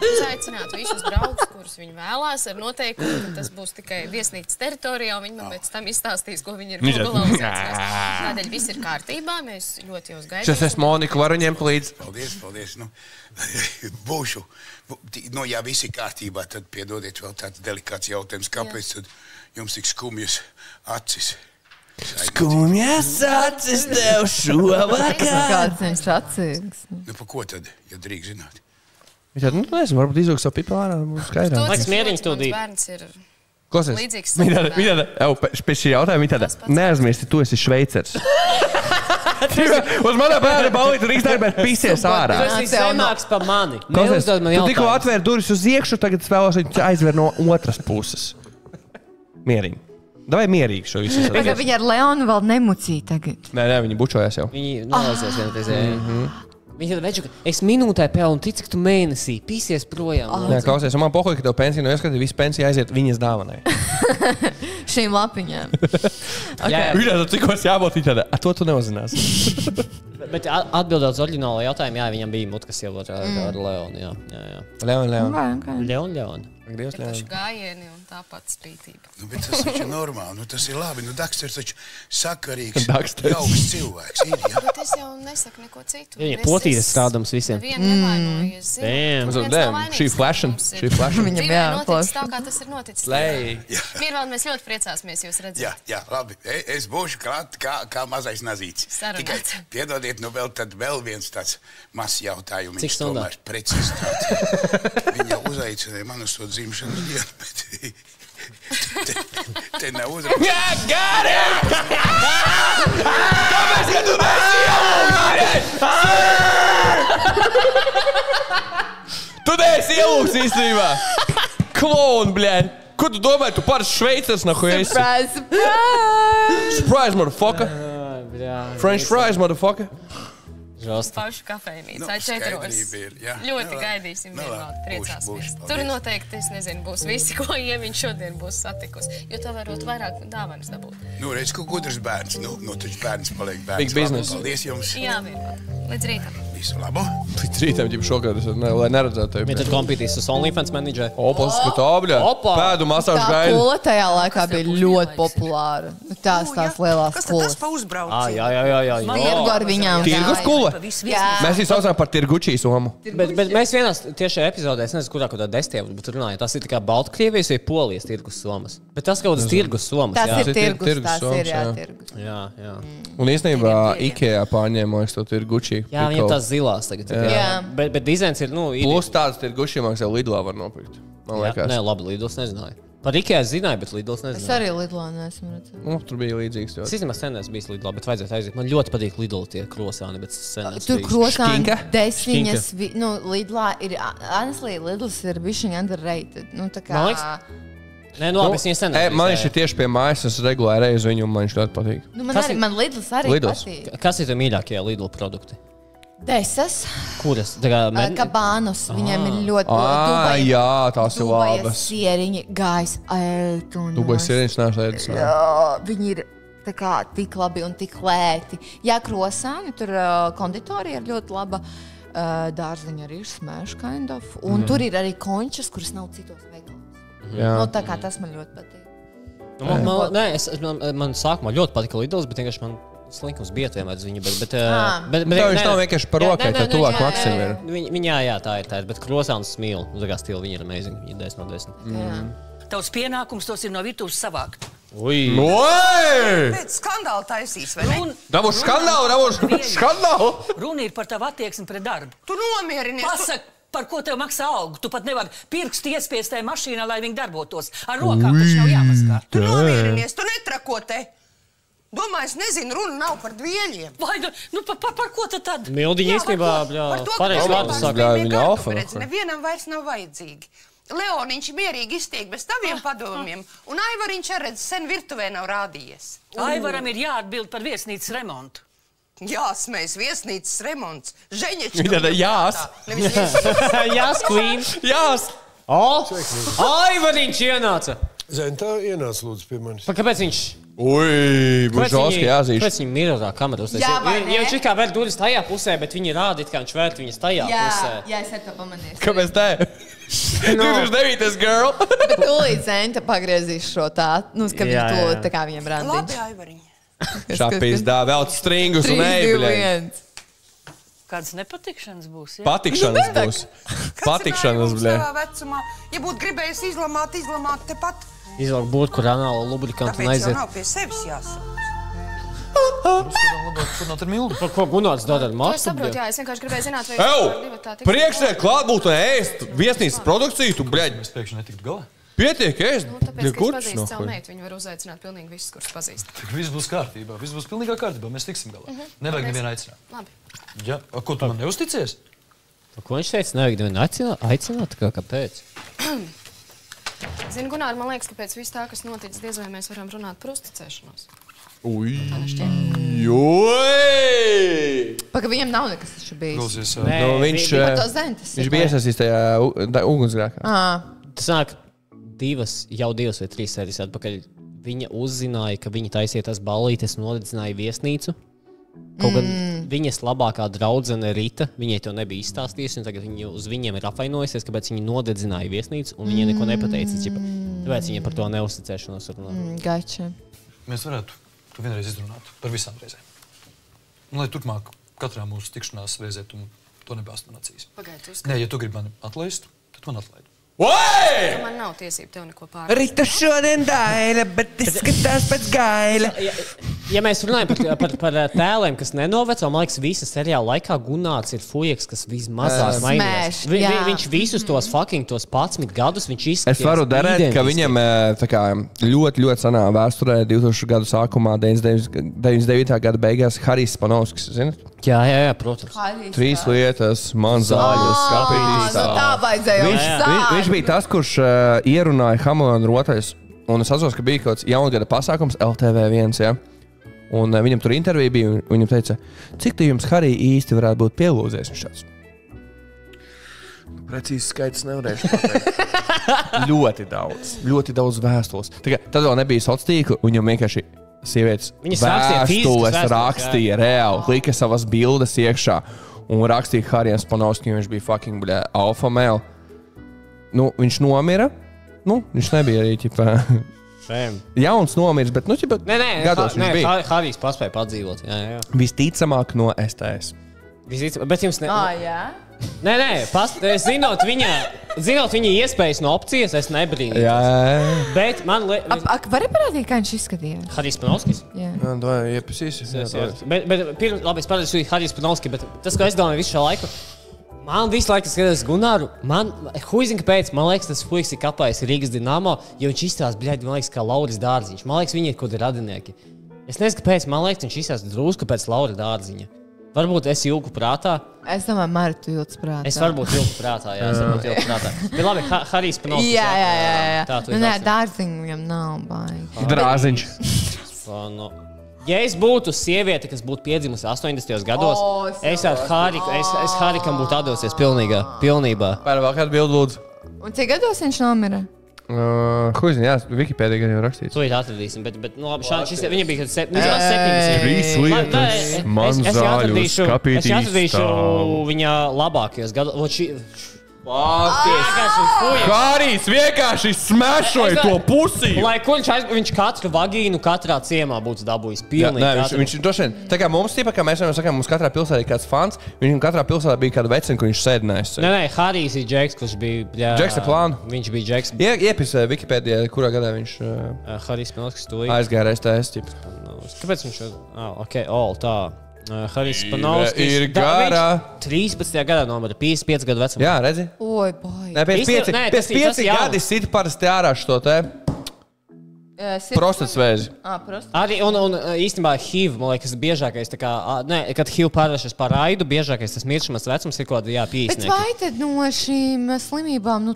Uzaicināt visus draugus, kurus viņi vēlās, ar noteikumu, ka tas būs tikai viesnīcas teritorijā, un viņi man pēc tam izstāstīs, ko viņi ir Google uzaicinās. Tādēļ viss ir kārtībā, mēs ļoti jūs gaidām. Šis es Monika varu ņemt līdzi. Paldies. Būšu. Ja visi kārtībā, tad piedodiet vēl tāds delikāts jautājums, kāpēc tad jums tik skumjas acis? Skumjas acis tev šovakar. Kāds viņš acīgs? Pa ko tad, ja drīkst zināt? Nezinu, varbūt izaugs savu pipelārā, mums skaidrā. Laiks mieriņš to dīv. Bērns ir Klausies, līdzīgs. Pēc šī jautājuma viņa tāda, neaizmirsti, tu esi šveicers. Uz manā bērna balīti drīkst darbēt pisies ārā. Tas ir zemāks pa mani. Klausies, tu tikko atvēri duris uz iekšu, tagad es vēlos viņu aizver no otras puses. Mieriņ. Davai mierīgi šo visu. Viņa ar Leonu vēl nemucīja tagad. Nē, viņi bučojās jau. Viņi nolaizies vienreiz. Viņi tad veču, ka es minūtē pēl un tic, ka tu mēnesī pīsies projām. Jā, klausies, un man pohoja, ka tev pensija, ieskatīt, visu pensiju aiziet viņas dāvanai. Šīm lapiņām. Viņa tad cikos jābūt viņa tāda, to tu neuzinās. Bet atbildot uz oriģinālo jautājumu, jā, viņam bija mutkas jau ar Leonu, jā. Leon. Leon. Dievs, paši gājieni un tāpat spītība. Nu, bet tas taču ir normāli. Tas ir labi. Daksters taču sakarīgs, jauks cilvēks. Ir, jā. Bet es jau nesaku neko citu. Viņa potītas strādams visiem. Nevienu nevainojies. Šī fashion. Viņam jānoticis tā, kā tas ir noticis. Miervaldi, mēs ļoti priecāsimies jūs redzēt. Jā, labi. Es būšu klāt kā mazais nazīts. Tikai piedodiet, nu vēl viens tāds mazs jautājums. Cik stundā? Precizitāte. Viņa uzaicināja man uz to dzimšanu dienu, bet te nav uzrakstīt. Jā, gari! Kāpēc, ka tu neesi ielūks? Tu neesi ielūks īstenībā. Klon, bļēn. Ko tu domāji? Tu parasti šveicars nahuj esi. Surprise! Surprise, motherfucker. French fries, motherfucker. Paušu kafejnīcā 4. Ļoti gaidīsim vienvaldi, priecāsimies. Tur noteikti, es nezinu, būs visi, ko Ieviņš šodien būs satikusi, jo tā varot vairāk dāvanas dabūt. Nu, redz, ko gudrs bērns. Nu, taču bērns paliek bērns. Big business. Paldies jums. Jā, vienvaldi. Līdz rītam. Visu labu. Līdz rītam, ģip šokāt, lai neredzētu tevi. Viņa tad kompītīs uz OnlyFans menedžē. Opas, ka tā, bļā. Pēdu masāžu gaida. Tā kula tajā laikā bija ļoti populāra. Tās lielās kulas. Kas tas pa uzbrauc? Jā. Tirgu ar viņām. Tirgus kula? Jā. Mēs viņu saucam par Tirgučī somu. Bet mēs vienās tiešā epizodē, es nezinu, kurā 10. bet runājam, tas ir tā kā Baltkrievijas vai Polijas tirgus somas. Bet tas kaut kāds tirgus somas. Tas ir tirgus, tas ir, jā, tirgus. Jā. Un īstenībā Ikea pārņēmojas to Tirgučī. Jā, viņam tās zilās tagad. Bet dizains ir, Plus tāds Tirgučī māks jau Lidlā var nopirkt. Man liekas. Nē, labi, Lidls nezināju. Par Ikea es zināju, bet Lidls nezināju. Es arī Lidlā neesmu redzējis. Tur bija līdzīgs. Es īstenībā senēs bijis Lidlā, bet vajadzētu aiziet. Man ļoti patīk Lidl tie krosāni, bet senēs Tur krosāni desmiņas, Lidlā ir, honestly, Lidls ir bišķiņ underrated. Tā kā... Man liekas? Nē, labi, es viņu senēs. Man viņš ir tieši pie mājas, es regulāri reizi viņu, un man viņš ļoti patīk. Man Lidls arī patīk. Kas ir tie mīļākie Lidl produkti? Desas. Kuras? Kabānus. Viņiem ir ļoti jā, tās ir labas. Dubajas sieriņi, gājs, Dubajas sieriņš neesmu ēdis. Viņi ir tā kā tik labi un tik lēti. Jā, krosāni, tur konditorija ir ļoti laba. Dārziņa arī ir smash kind of. Un tur ir arī končas, kuras nav citos veikalos. Tā kā tas man ļoti patīk. Man sākumā ļoti patika Lidls, bet vienkārši man slinkums bija vienmēr uz viņu. Bet viņš nav vienkārši par rokai, tad tuvāk Maksim ir. Viņa, jā, tā ir, bet krosāns smīl. Uzagā stila, viņa ir amazing, viņa 10 no 10. Tavs pienākums tos ir no virtuves savākt. Oi! Pēc skandāla taisīs, vai ne? Dabūs skandālu! Runa ir par tavu attieksmi pret darbu. Tu nomierinies. Pasak, par ko tev maksā algu. Tu pat nevari pirkstu iespiest tajā mašīnā, lai viņi darbotos. Ar rokām taču nav jāmaskā. Tu nomierinies, tu netrakot te. Domāju, es nezinu, runa nav par dvieļiem. Vai, par ko tad? Mildiņa īstenībā, pareizi vārdu saka. Nevienam vairs nav vajadzīgi. Leoniņš mierīgi iztiek bez taviem padomiem, un Aivariņš redz sen virtuvē nav rādījies. Aivaram ir jāatbild par viesnīcas remontu. Jāsmējas viesnīcas remonts. Viņa jās. Jās, queen. Jās. Aivariņš ienāca. Zentā ienāca lūdzu pie manis. Kāpēc viņš? Buržovski jāzīst. Kāpēc viņi mirrorā kameru uztaisīja? Jā, vai ne? Viņš ir kā vērt durvis tajā pusē, bet viņi rāda, kā viņš vērt viņas tajā pusē. Jā, es ar to pamanīju. Kāpēc te? 2009. girl. Bet tūlīt Zenta pagriezīs šo tā, ka viņi tūlīt tā kā viņiem randiņš. Labi, Aivariņ. Šapīzdā velc stringus un eibļēn. Kādas nepatikšanas būs, jā? Patikšanas būs. Patikšanas, bļē. Ja būtu gribējis izlamāt tepat. Izlāk būt, kur anāla lubrikantu un aiziet. Tāpēc jau nav pie sevis jāsaka. Ko Gunārs dara ar mastu? Es saprotu, jā, es vienkārši gribēju zināt, vai... Priekšsēd klātbūtnē ēst viesnīcas produkciju, tu, bļaļ. Mēs pēkšņi netiktu galā. Pietiek ēst. Tāpēc, ka es pazīstu savu meitu, viņi var uzaicināt pilnīgi visus, kurus pazīst. Viss būs kārtībā, viss būs pilnīgā kārtībā, mēs tiksim galā. Nevajag nevienu aicināt. Labi. Jā, ko tu man neusticies? Ko viņš teica, nevajag nevienu aicināt, kāpēc? Zini, Gunār, man liekas, ka pēc viss tā, kas noticis, diez vai mēs varam runāt par uzticēšanos. Paka, viņam nav nekas taču bijis. Viņš bija iesaistīts tajā ugunsgrēkā. Tas nāk jau divas vai trīs sērijas atpakaļ. Viņa uzzināja, ka viņa taisīja tās ballītes un nodedzināja viesnīcu. Kaut gan viņas labākā draudzene Rita, viņai to nebija izstāstījusi, un tagad viņa uz viņiem ir apvainojusies, kāpēc viņa nodedzināja viesnīcu, un viņa neko nepateica. Tāpēc viņa par to neuzticēšanos runā. Gača. Mēs varētu tu vienreiz izrunāt par visām reizēm. Un, lai turpmāk katrā mūsu tikšanās reizē tu to nebāzt man acīs. Pagaidu, Nē, ja tu gribi mani atlaist, tad man atlaid. Man nav tiesība tev neko pārēt. Rita šodien daila, bet izskatās pēc gaila. Ja mēs runājam par tēliem, kas nenoveco, man liekas, visa seriāla laikā Gunārs ir fujeks, kas vismazāk mainījās. Viņš visus tos 11 gadus, viņš izskatījās. Es varu darēt, ka viņam tā kā ļoti senā vēsturē 2000 gadu sākumā, 99. gada beigās Harijs Panovskis, zināt? Jā, protams. 3 lietas, man zāļus, skapītīs. Tā vajadzēja. Viņš bija tas, kurš ierunāja Hamiltonu rotaļus. Un es atceros, ka bija kaut kāds jaungada pasākums LTV1, ja? Un viņam tur intervija bija, un viņam teica, cik te jums, Harij, īsti varētu būt pielūdzies? Viņš tāds. Precīzi skaits nevarēšu pateikt. ļoti daudz vēstules. Tad vēl nebija sociāltīkla, un viņam vienkārši sievietes vēstules rakstīja reāli, lika savas bildes iekšā un rakstīja Harijam Panovskim, viņš bija fucking alfa male. Nu, viņš nomira. Nu, viņš nebija arī ķipā. Jauns nomirs, bet gados viņš bija. Harijs paspēja padzīvot. Jā. Visticamāk no STS. Bet jums jā? Nē, zinot viņa iespējas no opcijas, es nebrīnītos. Jā. Bet man Vari parādīt, kā viņš izskatījās? Harijs Panovskis? Jā. Iepazīsi. Bet pirms, labi, es parādīšu Harijs Panovski, bet tas, ko es domāju visu šo laiku, man visu laiku skatās Gunāru, huizina, kāpēc, man liekas, tas fuiks ir kapājis Rīgas Dinamo, jo viņš izstās, bļaļ, man liekas, kā Lauris Dārziņš. Man liekas, viņi ir kaut kādi radinieki. Es nezinu, kāpēc, man liekas, viņš izstās drusku pēc Laura Dārziņa. Varbūt es jūku prātā. Es domāju, Marta, tu jūtas prātā. Es varbūt jūku prātā, jā. Bet labi, Harijs Panovskis. Jā. Nē, Dārziņu viņam nav baigi. Drāziņš. Ja es būtu sieviete, kas būtu piedzimusi 80. gados, es Harikam būtu atdosies pilnībā. Vēl kādu bildu lūdzu. Un cik gados viņš nomira? Huizina, jā, Wikipēdijā gan jau rakstīts. To ir atradīsim, bet labi, viņa bija 70. 3 lietas, man zāļus, skapītīs. Es atradīšu viņa labākajos gados. Harijs vienkārši smešoja to pusi. Lai viņš katru vagīnu katrā ciemā būtu dabūjis pilnīgi. Viņš došien, tā kā mums tipa, kā mēs sakām, mums katrā pilsētā ir kāds fans, viņam katrā pilsētā bija kāda vecina, kur viņš sēdinājis. Nē, Harijs ir Džeks, kurš bija... Džeks ir plānu. Viņš bija Džeks. Iepisē Wikipēdijā, kurā gadā viņš... Harijs Panovskis to aizgāja STS. Kāpēc viņš... tā... Harijs Panovskis ir garā. 13. gadā nomira, 55 gadu vecumā. Jā, redzi? Oi, boy. Nē, pēc 5 gadi sit parasti ārā šo te prostatas vēzi. Arī, un īstenībā HIV, man liekas, biežākais, kad HIV pārvēršas par aidu, biežākais tas miršanas vecums ir kaut kāda 50. Bet vai tad no šīm slimībām,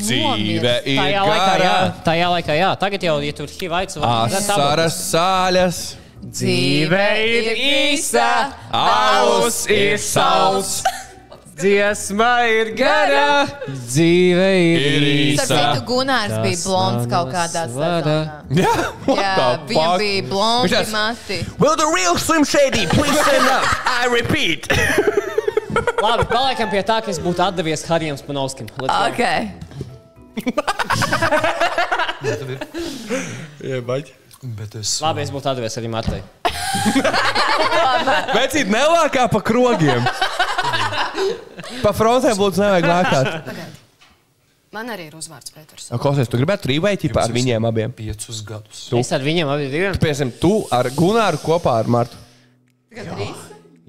dzīve ir garā? Tajā laikā, jā. Tagad jau, ja tur HIV aids... Asaras sāļas. Dzīve ir īsa, alus ir sauls, dziesma ir gara, dzīve ir īsa. Starp citu, Gunārs bija blonds kaut kādā sezonā. Jā, viņam bija blondi mati. Will the real Slim Shady please stand up? I repeat. Labi, paliekam pie tā, ka es būtu atdevies Harijam Panovskim. Ok. Jā, baļ. Labi, es būtu atdevies arī Martai. Vecīt nelākā pa krogiem. Pa frontēm būtu nevajag lākāt. Man arī ir uzvārds Pēters. Klausies, tu gribētu trīvēt ar viņiem abiem? 5 gadus. Es ar viņiem abiem? Piemēram, tu ar Gunāru kopā ar Martu. Tikai 3?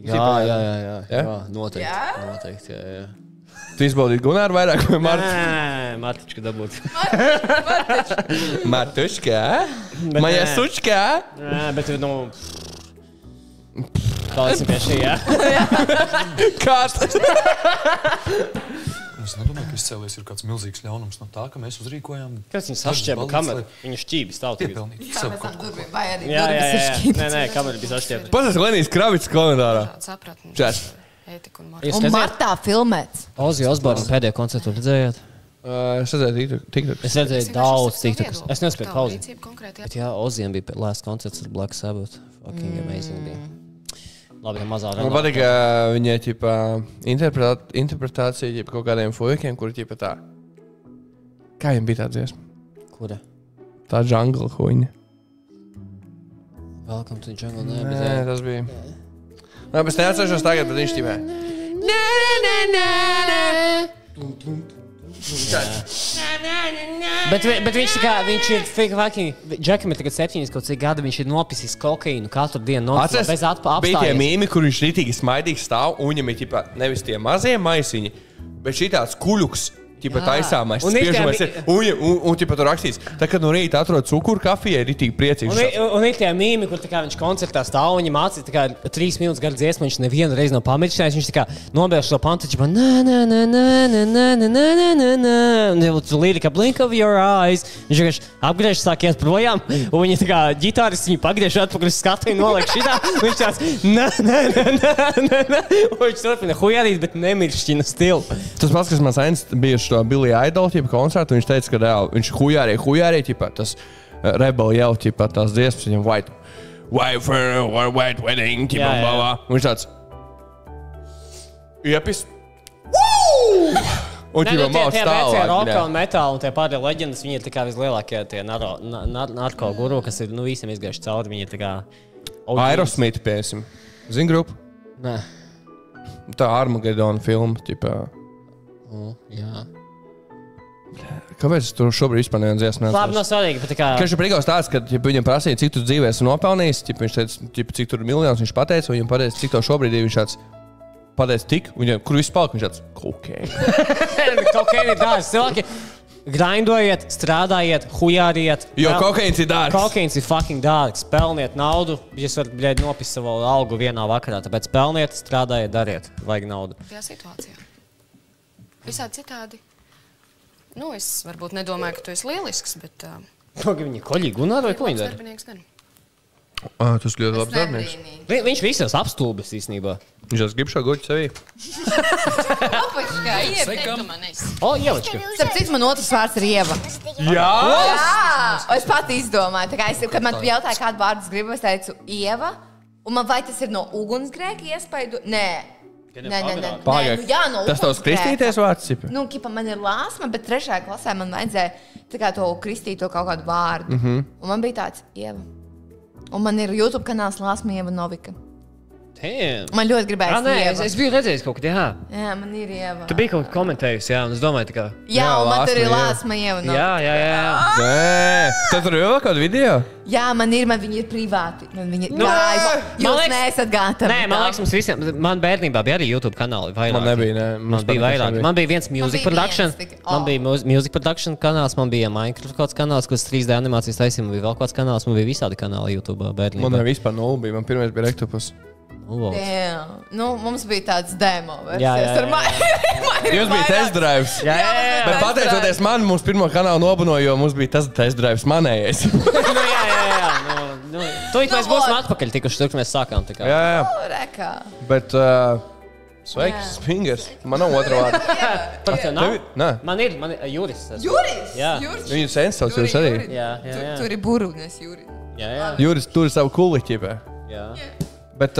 Jā, noteikti, jā. Tu izbaudīji Gunāru vairāk vai Martu? Nē, Martička dabūt. Martuška? Maja sučka? Nē, bet, paliksim pie šī, jā. Kāds? Es nedomāju, ka izcēlies ir kāds milzīgs ļaunums no tā, ka mēs uzrīkojām... Kāds viņu sašķēba kameru? Viņu šķībi stāv tagad. Kā mēs tam durvīm, vai arī jā, durvis ir šķībis? Nē, kameru bija sašķēba. Pasas Lenijas Kravits komentārā. Sapratni. Un Martā filmēts. Ozzy Osbourne pēdējo koncertu redzējāt? Es redzēju TikTok. Es redzēju daudz TikTokus. Es nespēju pauzi. Bet jā, Ozzy'am bija last koncerts ar Black Sabbath. Fucking amazing bija. Labi, ka mazā Man patīk, viņai, ķipa, interpretācija, ķipa, kaut kādiem fuikiem, kuri, ķipa, tā. Kā viņam bija tā dziesma? Kura? Tā Jungle huņa. Welcome to Jungle, nē, tas bija. Nē, bet es neatceršos tagad, bet viņš ķipē. Bet viņš tā kā, viņš ir fucking, Džekam ir tagad 7 kaut cik gadi, viņš ir nopisījis kokaīnu katru dienu, bez apstājies. Bija tie mīmi, kur viņš ritīgi smaidīgi stāv, un viņam ir, ķipa, nevis tie mazie maisiņi, bet šitāds kuļuks, ķipa, taisāmais, spiežamais ir, un ķipa, tur rakstīts, tā, kad no rīta atrod cukuru kafijai, ritīgi priecīgs. Un ir tie mīmi, kur tā kā viņš koncertā stāv, un viņam mācīja tā kā 3 minūtes garu dziesmu, viņš nevienu reizi nav pamiršinājis, viņš tā kā nobēž to pantu, ķipa, un tu lirika blink of your eyes, viņš vienkārši apgriež sāk iet projām, un viņi tā kā ģitāristi viņu pagriež atpakaļ skatu un noliek šitā, un viņš tāds, un viņš turpina hujarīt, bet nemiršķina stilu. Tas pats, kas mans ainas bija to Billy Idol ķipa koncertu, viņš teica, ka reāli, viņš hujārīja, ķipa, tas Rebel jau, ķipa, tās dziesmas, viņam white wedding, ķipa, blā. Viņš tāds iepis. Un ķipa māc tie tālāk. Tie roka un metāla un tie pārējie leģendas, viņi ir tā kā vislielākie tie narko guru, kas ir, visiem izgājuši cauri, viņi ir tā kā... Aerosmith, piesim. Zin grupu? Nē. Tā Armageddon filma, ķipa. Jā. Kāpēc tu šobrīd vispār nevienu dziesmu neatceros? Labi, nav svarīgi, bet tā kā... Viņš ir prikals tāds, ka viņam prasīja, cik tu dzīvē esi nopelnījis, viņš teica, cik tur miljonus viņš pateica, un viņam pateica, cik to šobrīd ir, viņš tāds pateica tik, un viņam, kur viss palika, viņš tāds, kokaini. Kokaini ir dārgs, cilvēki grindojiet, strādājiet, hujāriet. Jo kokains ir dārgs. Kokains ir fucking dārgs, pelniet naudu, jūs varat, bļēd, nopist savu algu vienā vakarā, tāpēc pelniet, strādājiet, dariet, vajag naudu. Tajā situācijā. Visādi citādi. Es varbūt nedomāju, ka tu esi lielisks, bet... Viņi koļīgi un vai ko viņi dara? Darbinieks gan. Tas ļoti labs darbinieks. Viņš visās apstulbis īstenībā. Viņš grib šo guļu sevī. Apačkā, Ieva, tu man esi. Ievačka. Starp citu, man otrs vārds ir Ieva. Jā! Es pati izdomāju. Tā kā kad man jautāja, kādu vārdu es gribu, es teicu Ieva. Un man vai tas ir no ugunsgrēka iespaidu? Nē. Pagaid. Tas tavs kristīties vārds, cipa? Kipa, man ir lāsma, bet 3. klasē man vajadzēja tā kā to kristīt to kaut kādu vārdu. Un man bija tāds Ieva. Un man ir YouTube kanāls Lāsma Ieva Novika. Man ļoti gribējās Ieva. Es biju redzējis kaut kad, jā. Jā, man ir Ieva. Tu biji kaut komentējusi, jā, un es domāju, tā kā... Jā, un man tur ir Lāsma Ieva Novika. Jā. Nē, tad tur ir vēl kādu video? Jā, man viņi ir privāti. Jūs neesat gatavi. Nē, man liekas, mums visiem, man bērnībā bija arī YouTube kanāli vairāk. Man nebija, nē. Man bija vairāk. Man bija viens music production. Man bija music production kanāls, man bija Minecraft kāds kanāls, kas 3D animācijas taisīja, man bija vēl kāds kanāls, man bija visādi kanāli YouTube bērnībā. Man vispār nulle bija, man pirmais bija Rektopus. Mums bija tāds demo versijas ar Maiju. Jūs bija test drives. Jā. Bet pateicoties man, mums pirmo kanālu nobunoja, jo mums bija tas test drives manējais. Jā. Tūlīt mēs būsim atpakaļ tikuši tur, ka mēs sākām. Jā. Bet... Sveiks, Spingers. Man nav otra vārda. Nē. Man ir Juris. Juris? Jā. Viņu sens savs Juris arī. Jā. Tur ir burūnes Juris. Jā. Juris tur savu kuliķipē. Jā. Bet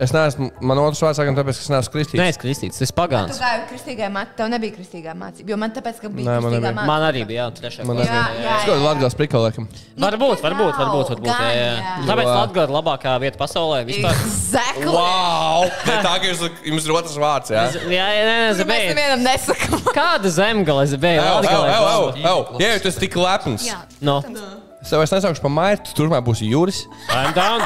es neesmu, man otrs vārds sākam tāpēc, ka es neesmu kristīts. Nē, es kristīts, es pagāns. Tu gāji kristīgai mācībai, tev nebija kristīgā mācība, jo man tāpēc, ka bija kristīgā mācība. Man arī bija, jā, 3. Man nebija. Es kaut Latgales prikolēkam. Varbūt, jā. Tāpēc Latgale ir labākā vieta pasaulē vispār. Exactly. Wow! Tā, ka jums ir otrs vārds, jā? Jā, mēs nevienam nesakam. Kāda Zemgale es biju? Jā, tu esi tik lepns. No. Es tev vairs nesaukšu pa Maitu, turpmāk būs Juris. I'm down.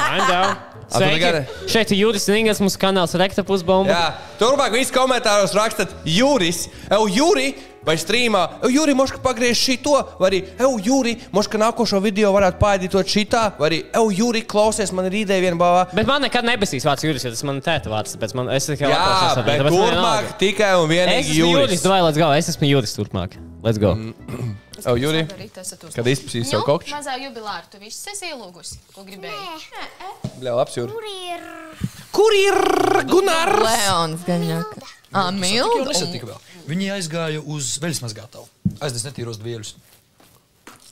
Sveiki. Šeit ir Juris Ningas, mūsu kanāls Rektopus bomba. Jā, turpmāk visi komentāros rakstat Juris, Juri, vai strīmā, Juri, moška pagriež šito, vai arī, Juri, moška nākošo video varētu paēdītot šitā, vai arī, Juri, klausies, man ir ideja viena bāvā. Bet man nekad nebesīs vārds Juris, jo tas man tēta vārds, tāpēc man, es tikai jā, bet turpmāk tikai un vienīgi Juris. Es esmu Juris turpmāk. Let's go. Juri, kad izpasīs savu kokču? Mazā jubilāru, tu viss esi ielūgusi, ko gribēji? Bļā, labs Juri. Kur ir Gunārs? Leons Gaņaka. Milda? Viņi aizgāja uz veļas mazgātavu. Aiznes netīros dvieļus.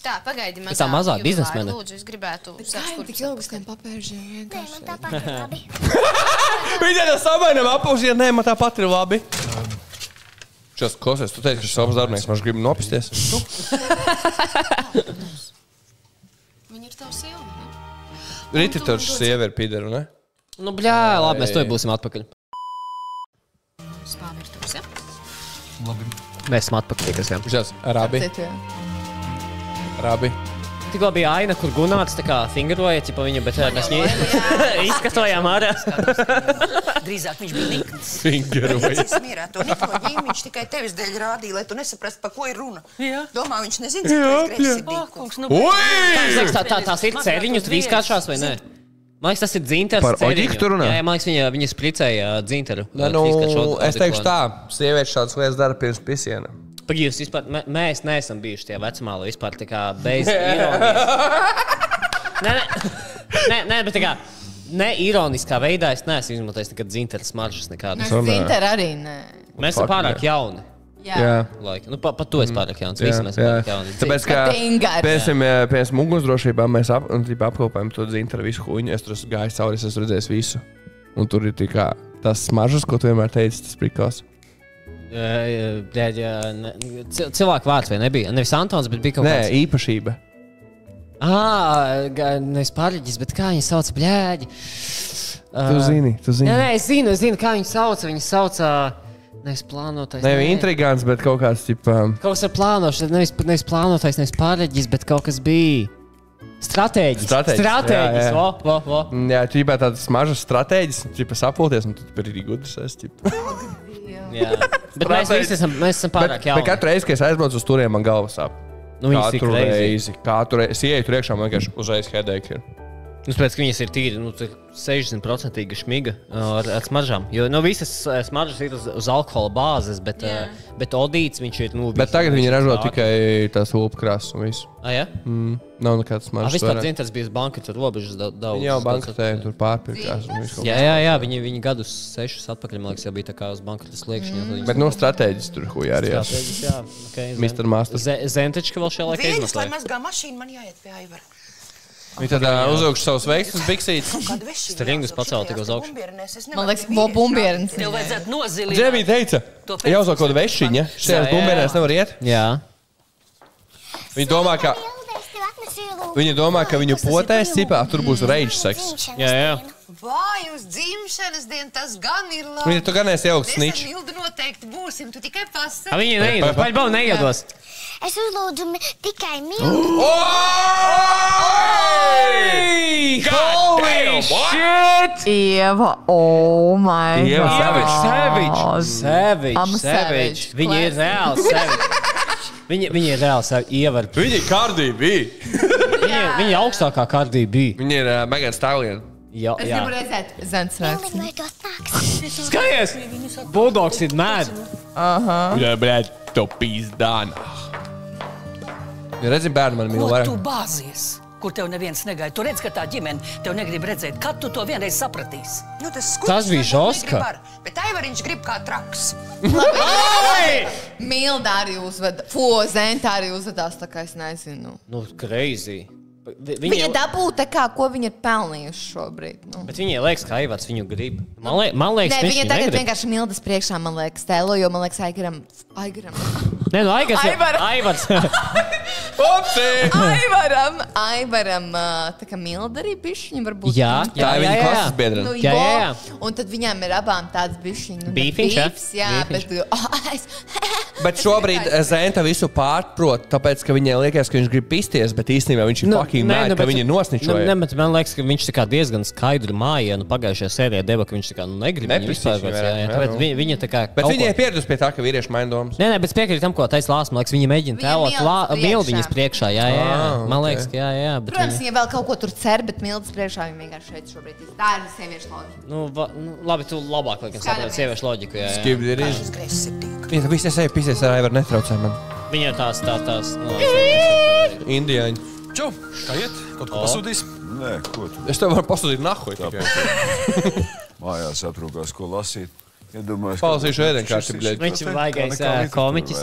Tā, pagaidi, man tā mazāk biznesmene. Lūdzu, es gribētu... Tik ilgi uz tiem papēržiem vienkārši. Man tāpat ir labi. Viņa tā samainam apausiet, nē, man tāpat ir labi. Šās klausies, tu teici, ka savs darbnieks man grib nopisties. Viņa ir tavs sieva, ne? Rititočs sieva ir pideru, ne? Nu, bļā, labi, mēs to būsim atpakaļ. Spāvirtuvs, ja? Labi. Mēs esam atpakaļ, kas jā. Šās, Rabi. Tikko bija aina, kur Gunārs tā kā fingeroja, ķipa viņu, bet mēs viņu izskatojām ārā. Drīzāk viņš bija nikns. Fingeroja. Es mierā to Niko ģīmi, viņš tikai tevis dēļ rādīja, lai tu nesaprastu, pa ko ir runa. Domā, viņš nezina, cik tas greizsirdīgs. Tās ir ceriņu trīskāršās vai ne? Man liekas, tas ir dzinters Par oģiku tu runā? Jā, man liekas, viņa spricēja dzinteru. Es teikšu tā, sievietes šādas lietas dara pirms pisiena. Pagīvs, vispār, mēs neesam bijuši tie vecumā, lai vispār tā kā bez ironijas. Nē, bet tā kā ne ironiskā veidā es neesmu izmantojis nekad dzinteru smaržas nekādas. Dzinteru arī nē. Mēs esam pārāk jauni. Jā. Nu, pat tu esi pārāk jauns. Visi mēs esam pārāk jauni. Tāpēc, ka pēc ugunsdrošībām mēs apkopējam to dzinteru visu huņu. Es tur esmu gājis cauri, es esmu redzējis visu. Un tur ir tikā tas smaržas, ko tu vienmēr teici, tas prikos. Cilvēku vārds vai nebija? Nevis Antons, bet bija kaut kāds. Nē, īpašība. Nevis pārļģis, bet kā viņi sauc, bļēģi? Tu zini. Nē, es zinu, kā viņi sauc. Viņi sauc... Nevis plānotais. Nevis intrigants, bet kaut kāds tipā... Kaut kas ar plānošanu, nevis plānotais, nevis pārreģis, bet kaut kas bija... Stratēģis. Stratēģis. Jā, tīpā tāds mažas stratēģis, tipa sapulties, un tu ir arī gudrs es, tipa. Jā. Bet mēs esam pārāk jauni. Bet katru reizi, kad es aizbraucu uz turiem, man galva sāp. Katru reizi. Es ieeju tur iekšā, man vienkārši uzreiz headache ir. Pēc, ka viņas ir tīri 60% šmiga ar smaržām. Jo visas smaržas ir uz alkohola bāzes, bet odīts viņš ir... Bet tagad viņi ražo tikai tās ulpkrāsas un visu. Jā? Nav nekādas smaržas. Vispār dzintars bija uz bankrota robežas daudz. Viņi jau bankrotēja, tur pārpirkās. Jā, viņi gadus 6 atpakaļ, man liekas, jau bija tā kā uz bankrota sliekšņa. Bet strateģis tur huja arī. Strateģis, jā. Mr. Master. Zentečka vēl šajā laikā izmantoja. Vienas, lai mazgā mašīnu, man jāiet pie Aivara. Viņi tad uzauguši savus veiksmus biksītes. Stringus pacēla tik uz augšu. Man liekas, bumbiernis. Tev vajadzētu nozilīt. Džemija teica, jāuzāk kaut vešiņa. Šajās bumbierēs nevar iet. Jā. Viņi domā, ka viņu potēs cipā, tur būs rage seks. Jā. Vai, uz dzimšanas dienu tas gan ir labi. Viņi tu gan esi jauks sničs. Mēs ar Mildu noteikti būsim, tu tikai pasaki. Viņi neiedos, paļbau neiedos. Es uzlūdzu tikai Mildu. Holy shit! Ieva, oh my god. Ieva Savage. Viņi ir reāli savage. Viņi ir reāli savage. Ieva. Viņi ir Cardi B. Viņi ir augstākā Cardi B. Viņi ir Megan Stallion. Jā. Es gribu redzēt Zents reakciju. Vai tu atnāks? Skaties! Bulldogs ir mad. Jā, blēd, to pīzdāna. Ja redzim, bērni man mīl vairāk. Ko tu bāzies? Kur tev neviens negaida? Tu redz, ka tā ģimene tev negrib redzēt. Kad tu to vienreiz sapratīsi? Tas bija žoska. Bet Aivariņš grib kā traks. Milda arī uzveda. Zenta arī uzvedās, tā kā es nezinu. Crazy. Viņa dabū tā kā, ko viņa ir pelnījuši šobrīd. Bet viņai liekas, ka Aivars viņu grib. Man liekas, ne, viņa tagad vienkārši Mildas priekšā, man liekas, tēlo, jo man liekas, Aigaram. Nē, Aivars. Aivaram, tā kā Milda arī bišķiņa varbūt. Jā, viņa klases biedra. Jā. Un tad viņām ir abām tāds bišķiņa. Bīfiņš, jā. Bet šobrīd Zenta visu pārprot, tāpēc, ka viņai liekas, ka viņš grib pisties, bet īstenībā viņš ir fucking mad, ka viņi nosničoja. Man liekas, ka viņš diezgan skaidru mājienu pagājušajā sērijā deva, ka viņš negrib viņu vispār. Tāpēc viņa tā kā... Bet viņa ir pieredus pie tā, ka vīrieši maina domas. Nē, bet piekrīt tam, ko taisa Lāsma. Man liekas, viņa mēģina tēlot Mildiņas priekšā. Jā. Man liekas, ka jā. Protams, viņa vēl kaut ko tur cer, bet Mildas priekšā viņa vienkārši šeit šobrīd. Tā ir sieviešu loģika. Labi, tu labāk, laikam, saproti sieviešu loģiku. Viņa visi es eju pisies ar Aivaru, netraucē man. Viņa ir tās. Indiāņi. Čau, kā iet? Kaut ko pasūdīs? Nē, ko tu? Es tev varu pasūdīt nahuj. Mājās aprūkās, ko lasīt. Iedomājies, palasīšu ēdienkārši, bļeģi. Viņš ir vaigais komiķis.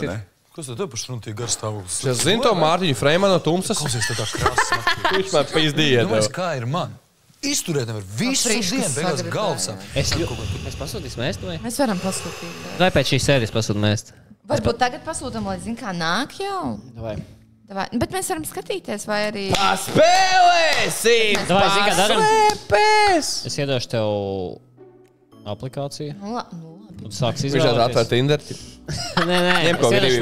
Kas tev par šrunu tie garstāvoklis? Es zinu to Mārtiņu Freimanu no Tumsas. Klausies, tā krāsa. Viņš man paizdīja. Kā ir man? Izturēt nevar visu dienu, beigās galvas. Es pasūtīšu mēst vai? Mēs varam pasūtīt. Vai pēc šīs sērijas pasūtīt mēst? Varbūt tagad pasūtam, lai zin, kā nāk jau. Vai? Bet mēs varam skatīties, vai arī... Spēlēsim! Vai, zin, kā daram? Es iedošu tev aplikāciju. Un sāks izvēlēties. Viņš jau atvērt Tinder. Nē, Ņem ko gribi.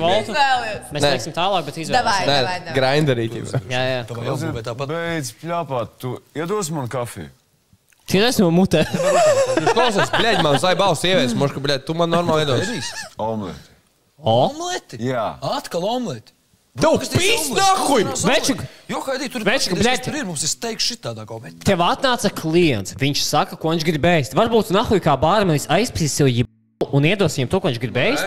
Mēs teiksim tālāk, bet izvēlēsim. Nē, grinderī. Jā. Beidz pļāpāt, tu iedos man kafiju. Tu esi no mutē. Klausies, bļeģi, man zaibāls sievietes. Moška, bļeģi, tu man normāli iedos. Omleti. Omleti? Jā. Atkal omleti. Tu pīs nahuj! Večuk! Jo, Haidī, tur ir, mums ir steigts šitādā omleti. Tev atnāca klients, viņš saka, ko viņš grib ēst. Varbūt nahuj kā bārmenis aizpīs sev un iedos viņam to, ko viņš grib ēst.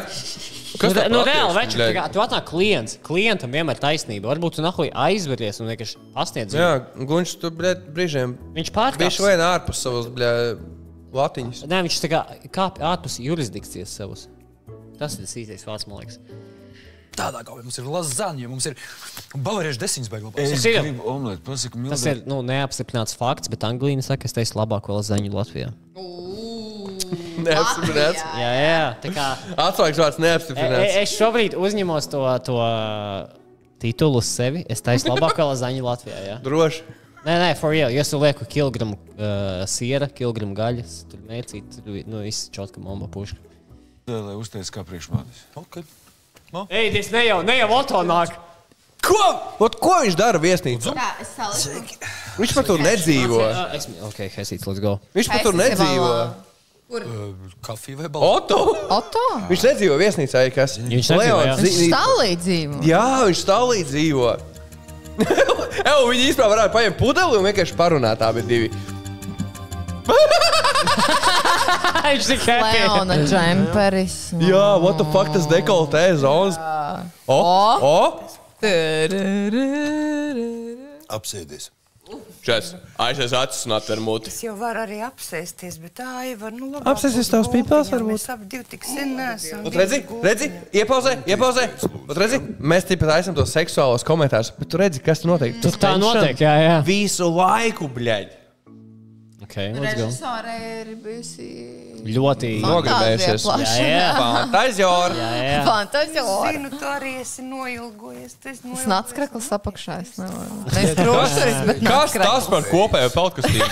Nu, reāli, Večuk, tu atnāk klients. Klientam vienmēr taisnība. Varbūt tu nahuj aizveries un vienkārši pasniedz. Jā, Gunčs, tu, bļeģi, brīžiem. Viņš pārkāps. Viņš vien ārpus savus, bļeģi, latiņus. Nē, viņš tā kā kāp ārpus jurisdikcijas savus. Tas ir īstais vārds, man liekas. Tādā kā mums ir lazaņa, mums ir bavariešu desiņas beiglabās. Es gribu omleti, pasaka mildā. Tas ir, neapstiprināts fakts, bet Anglīna saka, es teicu labāko lazaņu Latvijā. Neapstiprināts? Jā, tā kā... Atslēgas vārds neapstiprināts. Es šobrīd uzņemos to titulu uz sevi. Es teicu labāko lazaņu Latvijā, jā. Droši. Nē, for real. Ja es tu lieku kilogramu siera, kilogramu gaļas, tur mērcīt, viss čotka momba puška. Lai uzteic kā priekšmātis. Ok. Ej, tas ne jau Otto nāk. Ko viņš dara viesnīcā? Tā, es saliku. Viņš pat tur nedzīvo. Ok, Hesīts, let's go. Viņš pat tur nedzīvo. Kur? Kafija vai balva? Otto? Viņš nedzīvo viesnīcā, ja kas? Viņš nedzīvo, jā. Viņš stālī dzīvo. Jā, viņš stālī dzīvo. Viņi īstenībā varētu paņemt pudeli un vienkārši parunāt, tā bet divi. Viņš tik happy. Leona džemperis. Jā, what the fuck, tas dekoltē zonas. Apsēdies. Šais, aizies acis un atver muti. Es jau varu arī apsēsties, bet tā jau var, labāk. Apsēsties tavs pīpās varbūt. Mēs abi divi tik sen neesam. Redzi, iepauzē. Redzi, mēs tipat aizsam tos seksuālos komentārus, bet tu redzi, kas tu notiek. Tas tā notiek, jā. Visu laiku, bļeļ. Okay, let's go. Režisore ir bijusi... Ļoti nogribējusies. Jā. Fantaziora. Fantaziora. Zinu, tu arī esi noilgojies. Tas nacskreklis apakšā. Es nevaru. Nevis krūšuris, bet kas tas par kopējo peltkastību?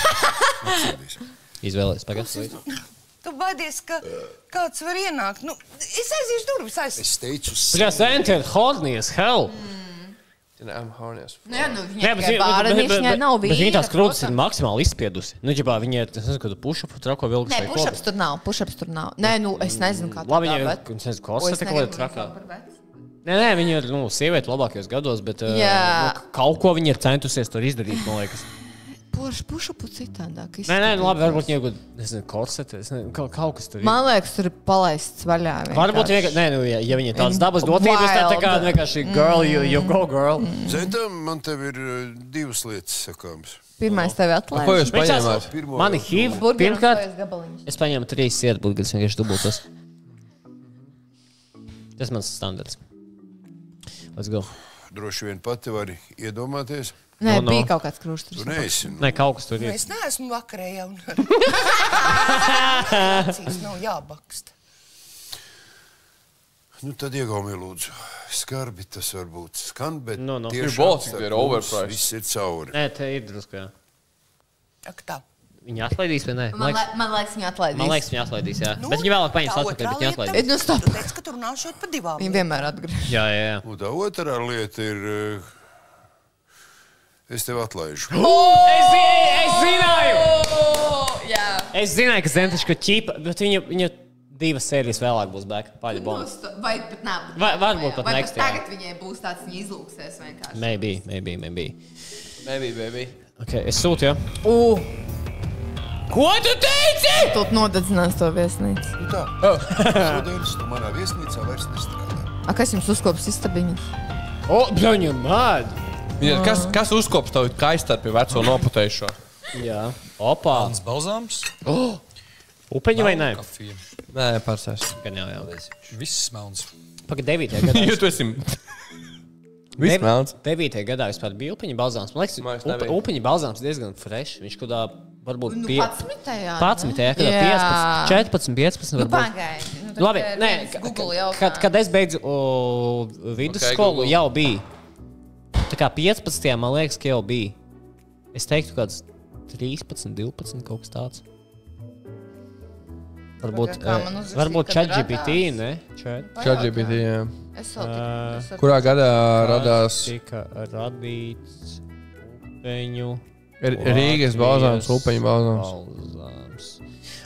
Izvēlēs, pagad. Tu baidies, ka kāds var ienākt. Nu, es aiziešu durvis aiz. Es teicu... Just enter horny as hell. I'm horny as fuck. Viņai tikai bāraniši, viņai nav vīra. Bet viņa tās krūtis ir maksimāli izspiedusi. Nu, ģibā, viņa ir, es nezinu, ka tu push-up trako vilku šai kodu. Nē, push-ups tur nav. Nē, es nezinu, kā tu labi, viņa ir, nezinu, korsete, kā lieta trakā. Nē, viņa ir, sieviete labākajos gados, bet kaut ko viņa ir centusies tur izdarīt, man liekas. Push-upu citādāk. Nē, labi, varbūt viņa iegūt, nezinu, korsete, kaut kas tur ir. Man liekas, tur ir palaists vaļā. Varbūt, ja viņa ir tādas dabas dotības, tad tā kā vienkārši girl, you go girl. Zentam, man tev ir divas lietas sakāmas. Pirmais tevi atlaid. Ko jūs paņēmāt? Mani HIV, pirmkārt, es paņēmu 3 sierburgeris, vienkārši dubultos. Tas mans standards. Let's go. Droši vien pati vari iedomāties. Nē, bija kaut kāds krūšturis. Tu neesi. Nē, kaut kas tur ir. Es neesmu vakarē jau. Cīs nav jābaksta. Nu, tad iegaumi lūdzu. Skarbi tas varbūt skan, bet tiešām viss ir cauri. Nē, te ir drusku, jā. Ak tā. Viņa atlaidīs vai nē? Man liekas, viņa atlaidīs. Man liekas, viņa atlaidīs, jā. Bet viņa vēlāk paņems atpakaļ, bet viņa atlaidīs. Nu, stop. Tu teici, ka tu runāšot pa divām. Viņa vienmēr atgriež. Jā. Un tā otrā lieta ir... Es tev atlaižu. Es zināju! Jā. Es zināju, ka Zentiška ķipa, bet viņa 2 sērijas vēlāk būs back. Paļa bonus. Vai pat nav. Varbūt pat next, jā. Tagad viņai būs tāds, viņa izlūksies vienkārši. Maybe. Baby. Ok, es sūtu, jā. Ko tu teici? Tu nodedzinās to viesnīcu. Nu tā. Šodienas tu manā viesnīcā vairs nestrādā. Kas jums uzkops istabiņas? Bļaņa, mad! Kas uzkops tavu kaistarpi veco noputējušo? Jā. Opā. Melns balzāms. Upeņi vai nē? Kafija. Nē, pārsēs. Gan jā. Viss melns. Paga 9. gadā. Jo tu esi... Viss melns. 9. gadā vispār bija upiņa balzāms. Man liekas, upiņa balzāms diezgan fresh. Viņš kādā varbūt... 11. jā. 11. Kādā 14, 15 varbūt. Pagaidi. Labi, nē, kad es beidzu vidusskolu, jau bija. Tā kā 15. man liekas, ka jau bija. Es teiktu kāds 13, 12 kaut kas tāds. Varbūt ChatGPT, ne? ChatGPT, jā. Kurā gadā radās? Tika radīts upeņu... Rīgas balzāms, upeņu balzāms.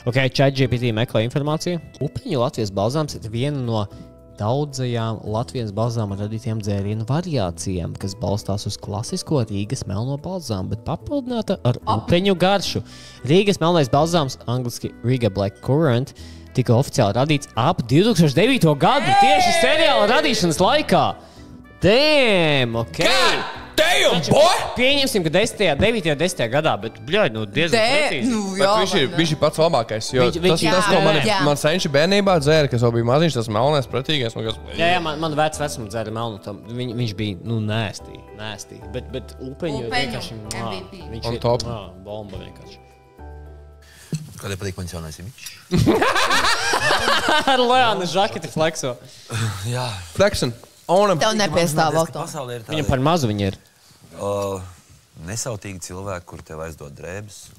Ok, ChatGPT meklē informāciju. Upeņu Latvijas balzāms ir viena no daudzajām Latvijas balzāma radītiem dzērienu variācijām, kas balstās uz klasisko Rīgas melno balzāmu, bet papildināta ar upeņu garšu. Rīgas melnais balzāms, angliski Riga Black Currant, tika oficiāli radīts ap 2009. gadu, tieši seriāla radīšanas laikā. Damn, ok. Damn, boy! Pieņemsim, ka 9. un 10. gadā, bet, bļaļ, diezgan precīzi. Viņš ir pats labākais, jo tas, ko man senči bērnībā dzēra, kas vēl bija maziņš, tas melnais, pretīgais. Jā, man vecuma dzēra melnu, viņš bija, nēstī, bet upeņu vienkārši, viņš ir bomba vienkārši. Kādēļ patīk mans jaunais imičs? Ar Leāna žaketi flexo. Jā. Flexin. Tev nepiestāv auto. Viņam par mazu viņi ir. Nesautīgi cilvēki, kuri tev aizdod drēbes.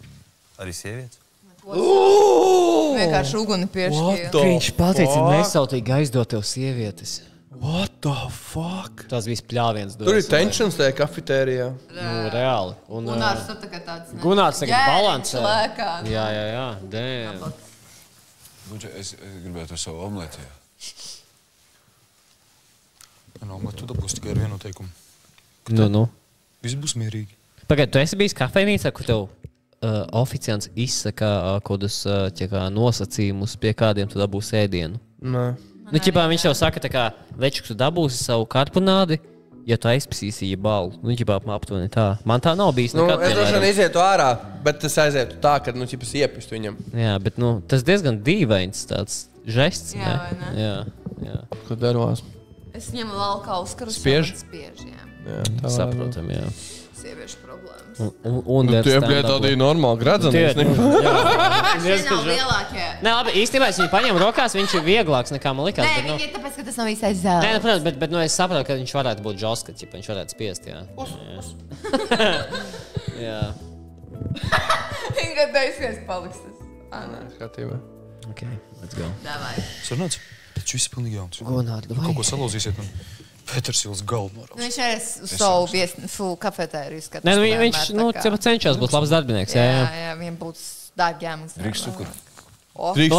Arī sievietes. Vienkārši uguni piešķīja. Viņš pateica, nesautīgi aizdod tev sievietes. What the fuck? Tas viss pļāviens. Tur ir tensions tajā kafetērijā. Reāli. Gunārs tur tagad tāds... Gunārs tagad balansē. Jā, damn. Es gribētu savu omleti. Tu dabūsi tikai ar vienu teikumu. Viss būs mierīgi. Pagaid, tu esi bijis kafejnīcā, kur tev oficiants izsaka kodus nosacījumus, pie kādiem tu dabūsi ēdienu? Nē. Viņš tev saka, ka veču, tu dabūsi savu karpunādi, ja tu aizpisīsi balu. Aptuveni tā. Man tā nav bijis nekad. Es droši vien izietu ārā, bet tas aizietu tā, ka iepistu viņam. Jā, bet tas diezgan dīvains tāds žests. Jā. Ko darvās? Es ņemu valkā uzkaru. Spiež? Spiež, jā. Saprotam, jā. Sieviešu problēmas. Tie bija tādi normāli gradzenīs. Šie nav lielākie. Nē, labi, īstenībā es viņu paņemu rokās, viņš ir vieglāks nekā man likās. Nē, viņi ir tāpēc, ka tas nav īstais zelts. Nē, protams, bet es saprotu, ka viņš varētu būt žoska, viņš varētu spiest, jā. Jā. Viņa daisies paliks tas. Nē, skatībā. Ok, let's go. Davai. Sarunāts? Taču viss ir pilnīgi jauns. Gunārd, vai? Kaut ko salauzīsiet un Pēters Ils galvu norauks. Viņš ir uz savu kafetēriju skatās. Nē, viņš cenšas būt labs darbinieks, jā. Jā, viņam būtu dārgi jāmaksā. Drīkst cukuru. Drīkst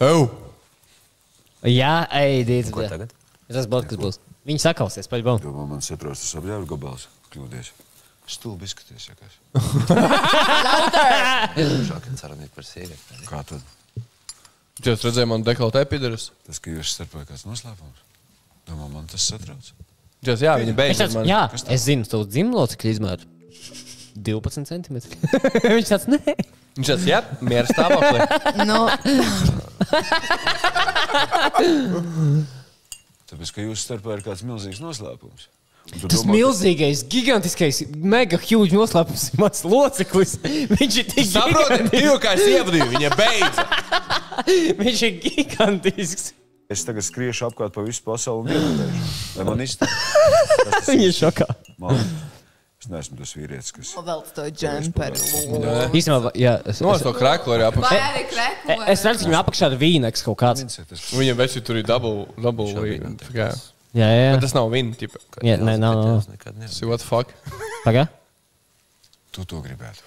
cukuru? Jā, dīdz. Ko tagad? Tas būs, kas būs. Viņi sakausies, paļbom. Domā, man saprost, tas apļauju gabals. Kļūdies. Stulbi izskaties, jākās. Šākien sarunīt par sievieti. Kā tad? Jūs redzēju man dekoltē pidarus? Tas, ka jūs starpā kāds noslēpums. Domā, man tas satrauc. Jā, viņa beidzas man. Jā, es zinu, tavu dzimlocekļu izmēru. 12 centimetri. Viņš tāds, nē. Viņš tāds, jā, miera stāvoklī. Tāpēc, ka jūs starpā ir kāds milzīgs noslēpums. Tas milzīgais, gigantiskais, mega huge noslēpums ir mans loceklis. Viņš ir tik saproti, kā es ievadīju, viņa beidza. Viņš ir gigantisks. Es tagad skriešu apkārt pa visu pasauli un iedodēšu. Vai man Viņa ir šokā. Es neesmu tas vīrietis, kas... Velc to džemperi. Īstenībā, jā. To kreklu arī apakšā. Vai arī kreklu? Es redzu, viņam apakšā ir vīneks kaut kāds. Viņam veci tur ir double vīna. Jā. Bet tas nav vīna, tipa. Jā, nē, nav. See what the fuck? Pagā? Tu to gribētu.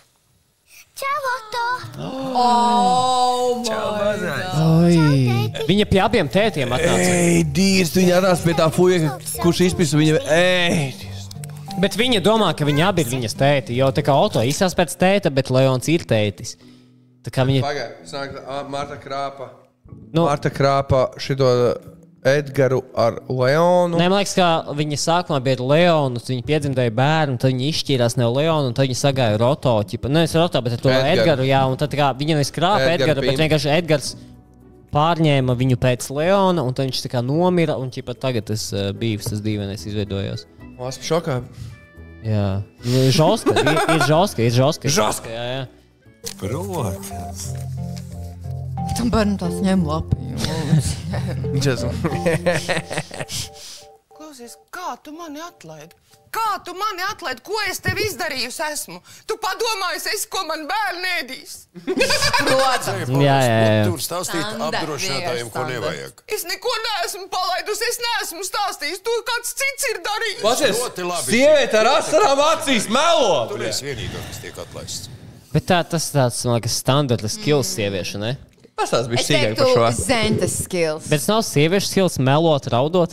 Čau, Otto! Viņa pie abiem tētiem atnāca. Dīrs, viņa atnāca pie tā fuja, kurš izpisa viņa... Bet viņa domā, ka viņa abi ir viņas tēti, jo tā kā Otto izsās pēc tēta, bet Leons ir tētis. Tā kā viņa... Marta krāpa šito Edgaru ar Leonu. Nē, man liekas, ka viņa sākumā bija ar Leonu, viņa piedzimdēja bērnu, tad viņa izšķīrās ne Leonu, un tad viņa sagāja Roto, ķipa. Ne, es Roto, bet ar to Edgaru, jā, un tad kā viņa nevis krāpa Edgaru, bet vienkārši Edgars pārņēma viņu pēc Leona, un tad viņš tā kā nomira, un ķipa tagad tas bīvs, tas dīvainais izveidojās. Esmu šokā. Jā. Žoska, ir žoska. Žoska! Jā. Protams. Tam bērnam tās ņem lapiņu. Klausies, kā tu mani atlaidi? Kā tu mani atlaidi? Ko es tev izdarījusi esmu? Tu padomājies, ko man bērni ēdīs? Protams. Jā. Tur stāstīt apdrošinātājiem, ko nevajag. Es neko neesmu palaidusi, es neesmu stāstījis. To kāds cits ir darījis. Pašies, sieviete ar asarām acīs melo! Tu neesi vienīgā, kas tiek atlaists. Bet tas tāds, man liekas, standarta skills sieviešu, ne? Pastāst bišķi Es sīkāk par šo. teiktu Zentes skills. Bet tas nav sieviešu skills melot, raudot?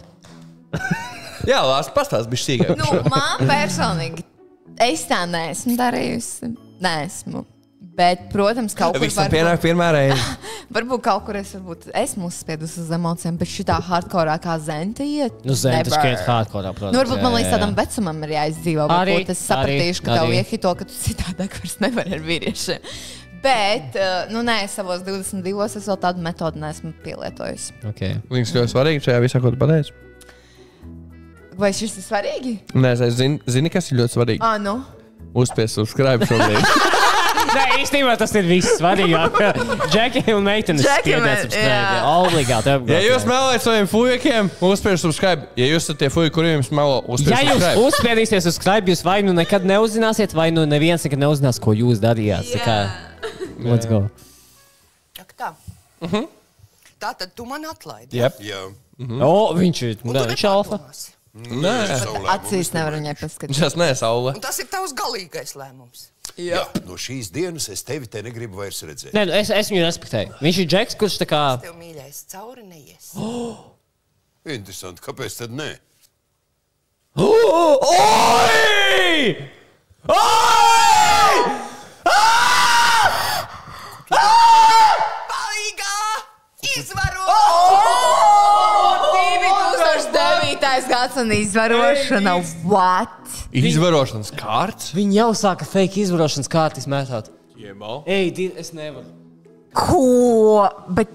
Jā, Lārs, pastāst bišķi sīkāk par šo. Man personīgi, es tā neesmu darījusi. Neesmu. Bet, protams, kaut kur Visam pienāk pirmā reize. Varbūt kaut kur esmu uzspiedusi uz emocijām, bet šitā hardkorā kā Zente iet. Zente šķiet hardkorā, protams. Varbūt man līdz tādam vecumam ir jāizdzīvo. Varbūt es sapratīšu, ka tev iehito, ka tu citādāk vairs nevari ar vīriešiem. Bet, savos 22 es vēl tādu metodu neesmu pielietojusi. Okay. Liekas ļoti svarīgi šajā visā, ko tu pateici. Vai šis ir svarīgi? Nē, es zini, kas ir ļoti svarīgi. Nu? Uzspies subscribe šobrīd. Nē, īstenībā tas ir viss svarīgāk. Džeki un meitenes spiediet subscribe. Obligāti. Ja jūs melējat saviem fujekiem, uzspies subscribe. Ja jūs esat tie fuji, kuriem jums melo, uzspies subscribe. Ja jūs uzspiedīsiet subscribe, jūs vai nu nekad neuzzināsiet, vai nu neviens nekad neuzzinās, ko jūs darījāt. Let's go. Tā. Tātad tu man atlaidi. Yep. Jā. Viņš ir alfa. Nē, acīs nevar viņai paskatīt. Tas nē, saule. Un tas ir tavs galīgais lēmums. Jā, no šīs dienas es tevi te negribu vairs redzēt. Nē, es viņu respektēju. Viņš ir Džeks, kurš tā kā... Tev mīļais cauri neies. Interesanti, kāpēc tad nē? Oi! Palīgā! Izvaro! 2009. gads un izvarošana. What? Izvarošanas kārts? Viņi jau sāka fake izvarošanas kārtis mētāt. Jebal. Es nevaru. Ko? Bet,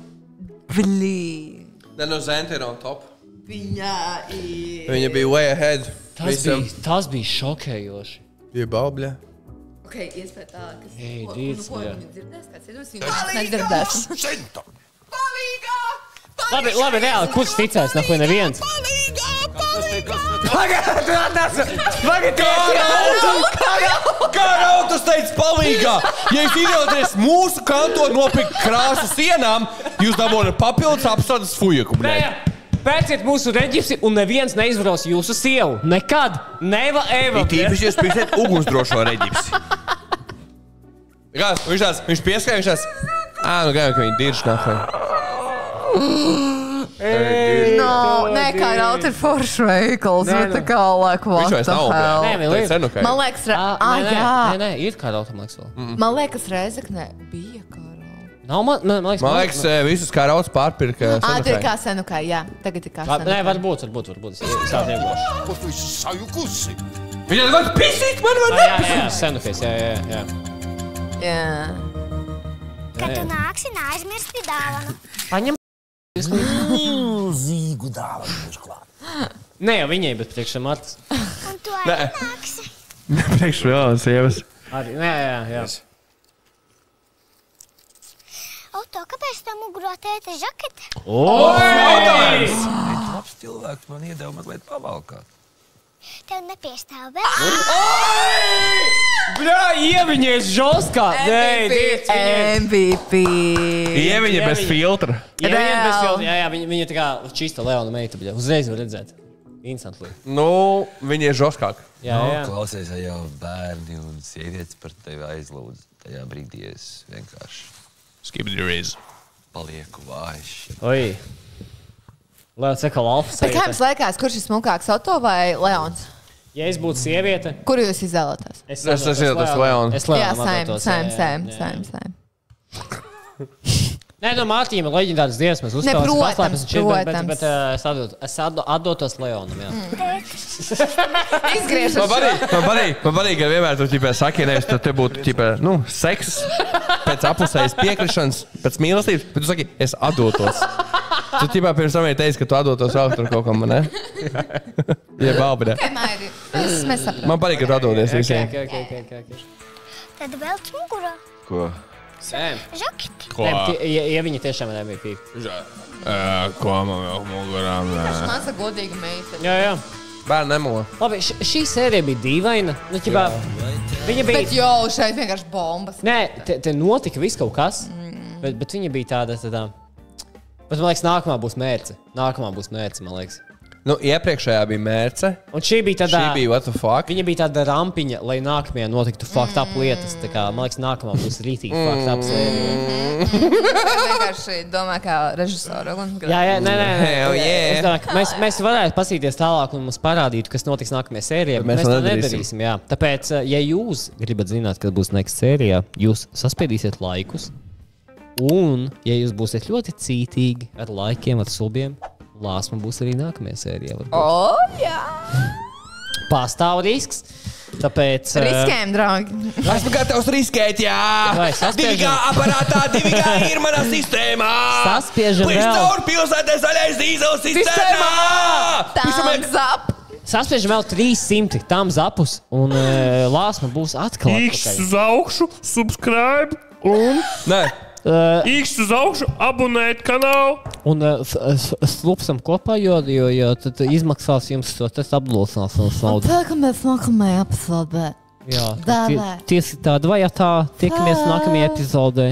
blī. Nē, no Zente ir on top. Viņa ir... Viņa bija way ahead. Tas bija šokējoši. Jebal, bļa. Ok, iespēja tā, kas... Ei, ko dīts, viņa jā. dzirdēs? Kāds ir jūs? Viņa nedzirdēs. Palīgā! Labi, reāli, kurš ticēs? Neko neviens. Kā Rautas teica palīgā? Ja jūs izvēlaties mūsu kanto nopirkt krāsu sienām, jūs dabūjat papildus apstādes fujeku. Pēciet mūsu reģipsi un neviens neizvaros jūsu sievu. Nekad. Neva Eva. Tīpaši jūs pirksiet ugunsdrošo reģipsi. Viņš pieskāja, viņš tās... Nu gan, ka viņi dirž nākai. Nē, kā Rauta ir foršs veikals, bet tā kā like, what the hell. Man liekas, Nē, ir kā Rauta, man liekas vēl. Man liekas, Rēzeknē bija kā Rauta. Man liekas, visus kā Rautas pārpirka Senukā. Tur ir kā Senukā, jā. Tagad ir kā Senukā. Nē, varbūt. Ko tu esi sajukusi? Viņa var pisīt, man var nepisīt. Jā, Senukais, jā. Jā. Kad tu nāksi, neaizmirsti dāvanu. Paņem milzīgu dāvanu viņš klāt. Ne jau viņai, bet priekš Martas. Un tu arī nāksi. Priekš vēl sievas. Arī, jā. Auto, kāpēc tā mugurā tēta žakete? Jautājums! Labs cilvēks man iedeva mazliet pavalkāt. Tev nepiestāv vēl. Bļā, ieviņies žoskā. MVP. Ieviņa bez filtra. Jā, viņa tā kā čista Leona meita, bļā. Uzreiz var redzēt. Instantly. Viņa ir žoskāk. Jā. Klausies, ja jau bērni un sievietes par tevi aizlūdz. Tajā brīdī es vienkārši palieku vājš. Oi. Leons atkal alfa. Bet kā jums liekas, kurš ir smukāks, Otto vai Leons? Ja es būtu sieviete... Kuru jūs izvēlētos? Es izvēlētos Leonu. Jā, same. Nē, no Mārtiņa ir leģendāras dziesmas. Protams. Bet es atdotos Leonam. Man patīk, ka vienmēr tu saki, nevis te būtu seks pēc apusējas piekrišanas, pēc mīlestības, bet tu saki, es atdotos. Tu pirms tam teici, ka tu atdotos vēl tur kaut kam, ne? Ja balbi, ne? Man patīk, ka tu atdodies visiem. Tad vēl mugurā. Ko? Žaketi. Ja viņa tiešām ir MVP. Ko man vēl mugurā? Tas maza godīga meita. Jā. Bērni nemola. Labi, šī sērija bija dīvaina. Viņa bija... Bet šeit vienkārši bombas. Nē, te notika viss kaut kas. Bet viņa bija tāda... Bet man liekas, nākamā būs mērce, man liekas. Iepriekšējā bija mērce. Un šī bija what the fuck? Viņa bija tāda rampiņa, lai nākamajā notiktu fucked up lietas. Tā kā, man liekas, nākamā būs rītīgi fucked up sērija. Vienkārši domāju, kā režisoru. Jā, nē. Es domāju, ka mēs varētu pasīties tālāk un mums parādītu, kas notiks nākamajā sērijā. Mēs to nedarīsim, jā. Tāpēc, ja jūs gribat zināt, kas būs next sērijā, jūs saspiedīsiet laikus. Un, ja jūs būsiet ļoti cītīgi ar laikiem, ar subiem, Lāsma būs arī nākamajā sērijā. Jā! Pastāv risks. Tāpēc... Riskējam, draugi. Esmu gatavs riskēt, jā! Divīgā aparātā, divīgā ir manā sistēmā! Saspiežam vēl! Plīš caur pilsētē zaļais dīzels sistēmā! Thumbs up! Saspiežam vēl 300 thumbs upus un Lāsma būs atkal. X uz augšu, subscribe un... Nē. X uz augšu, abonēt kanālu. Un slupsam kopā, jo tad izmaksās jums to apdlosinās. Tiekamies nākamajā epizodē. Jā, tiesi tāda vai tā, tiekamies nākamajā epizodē.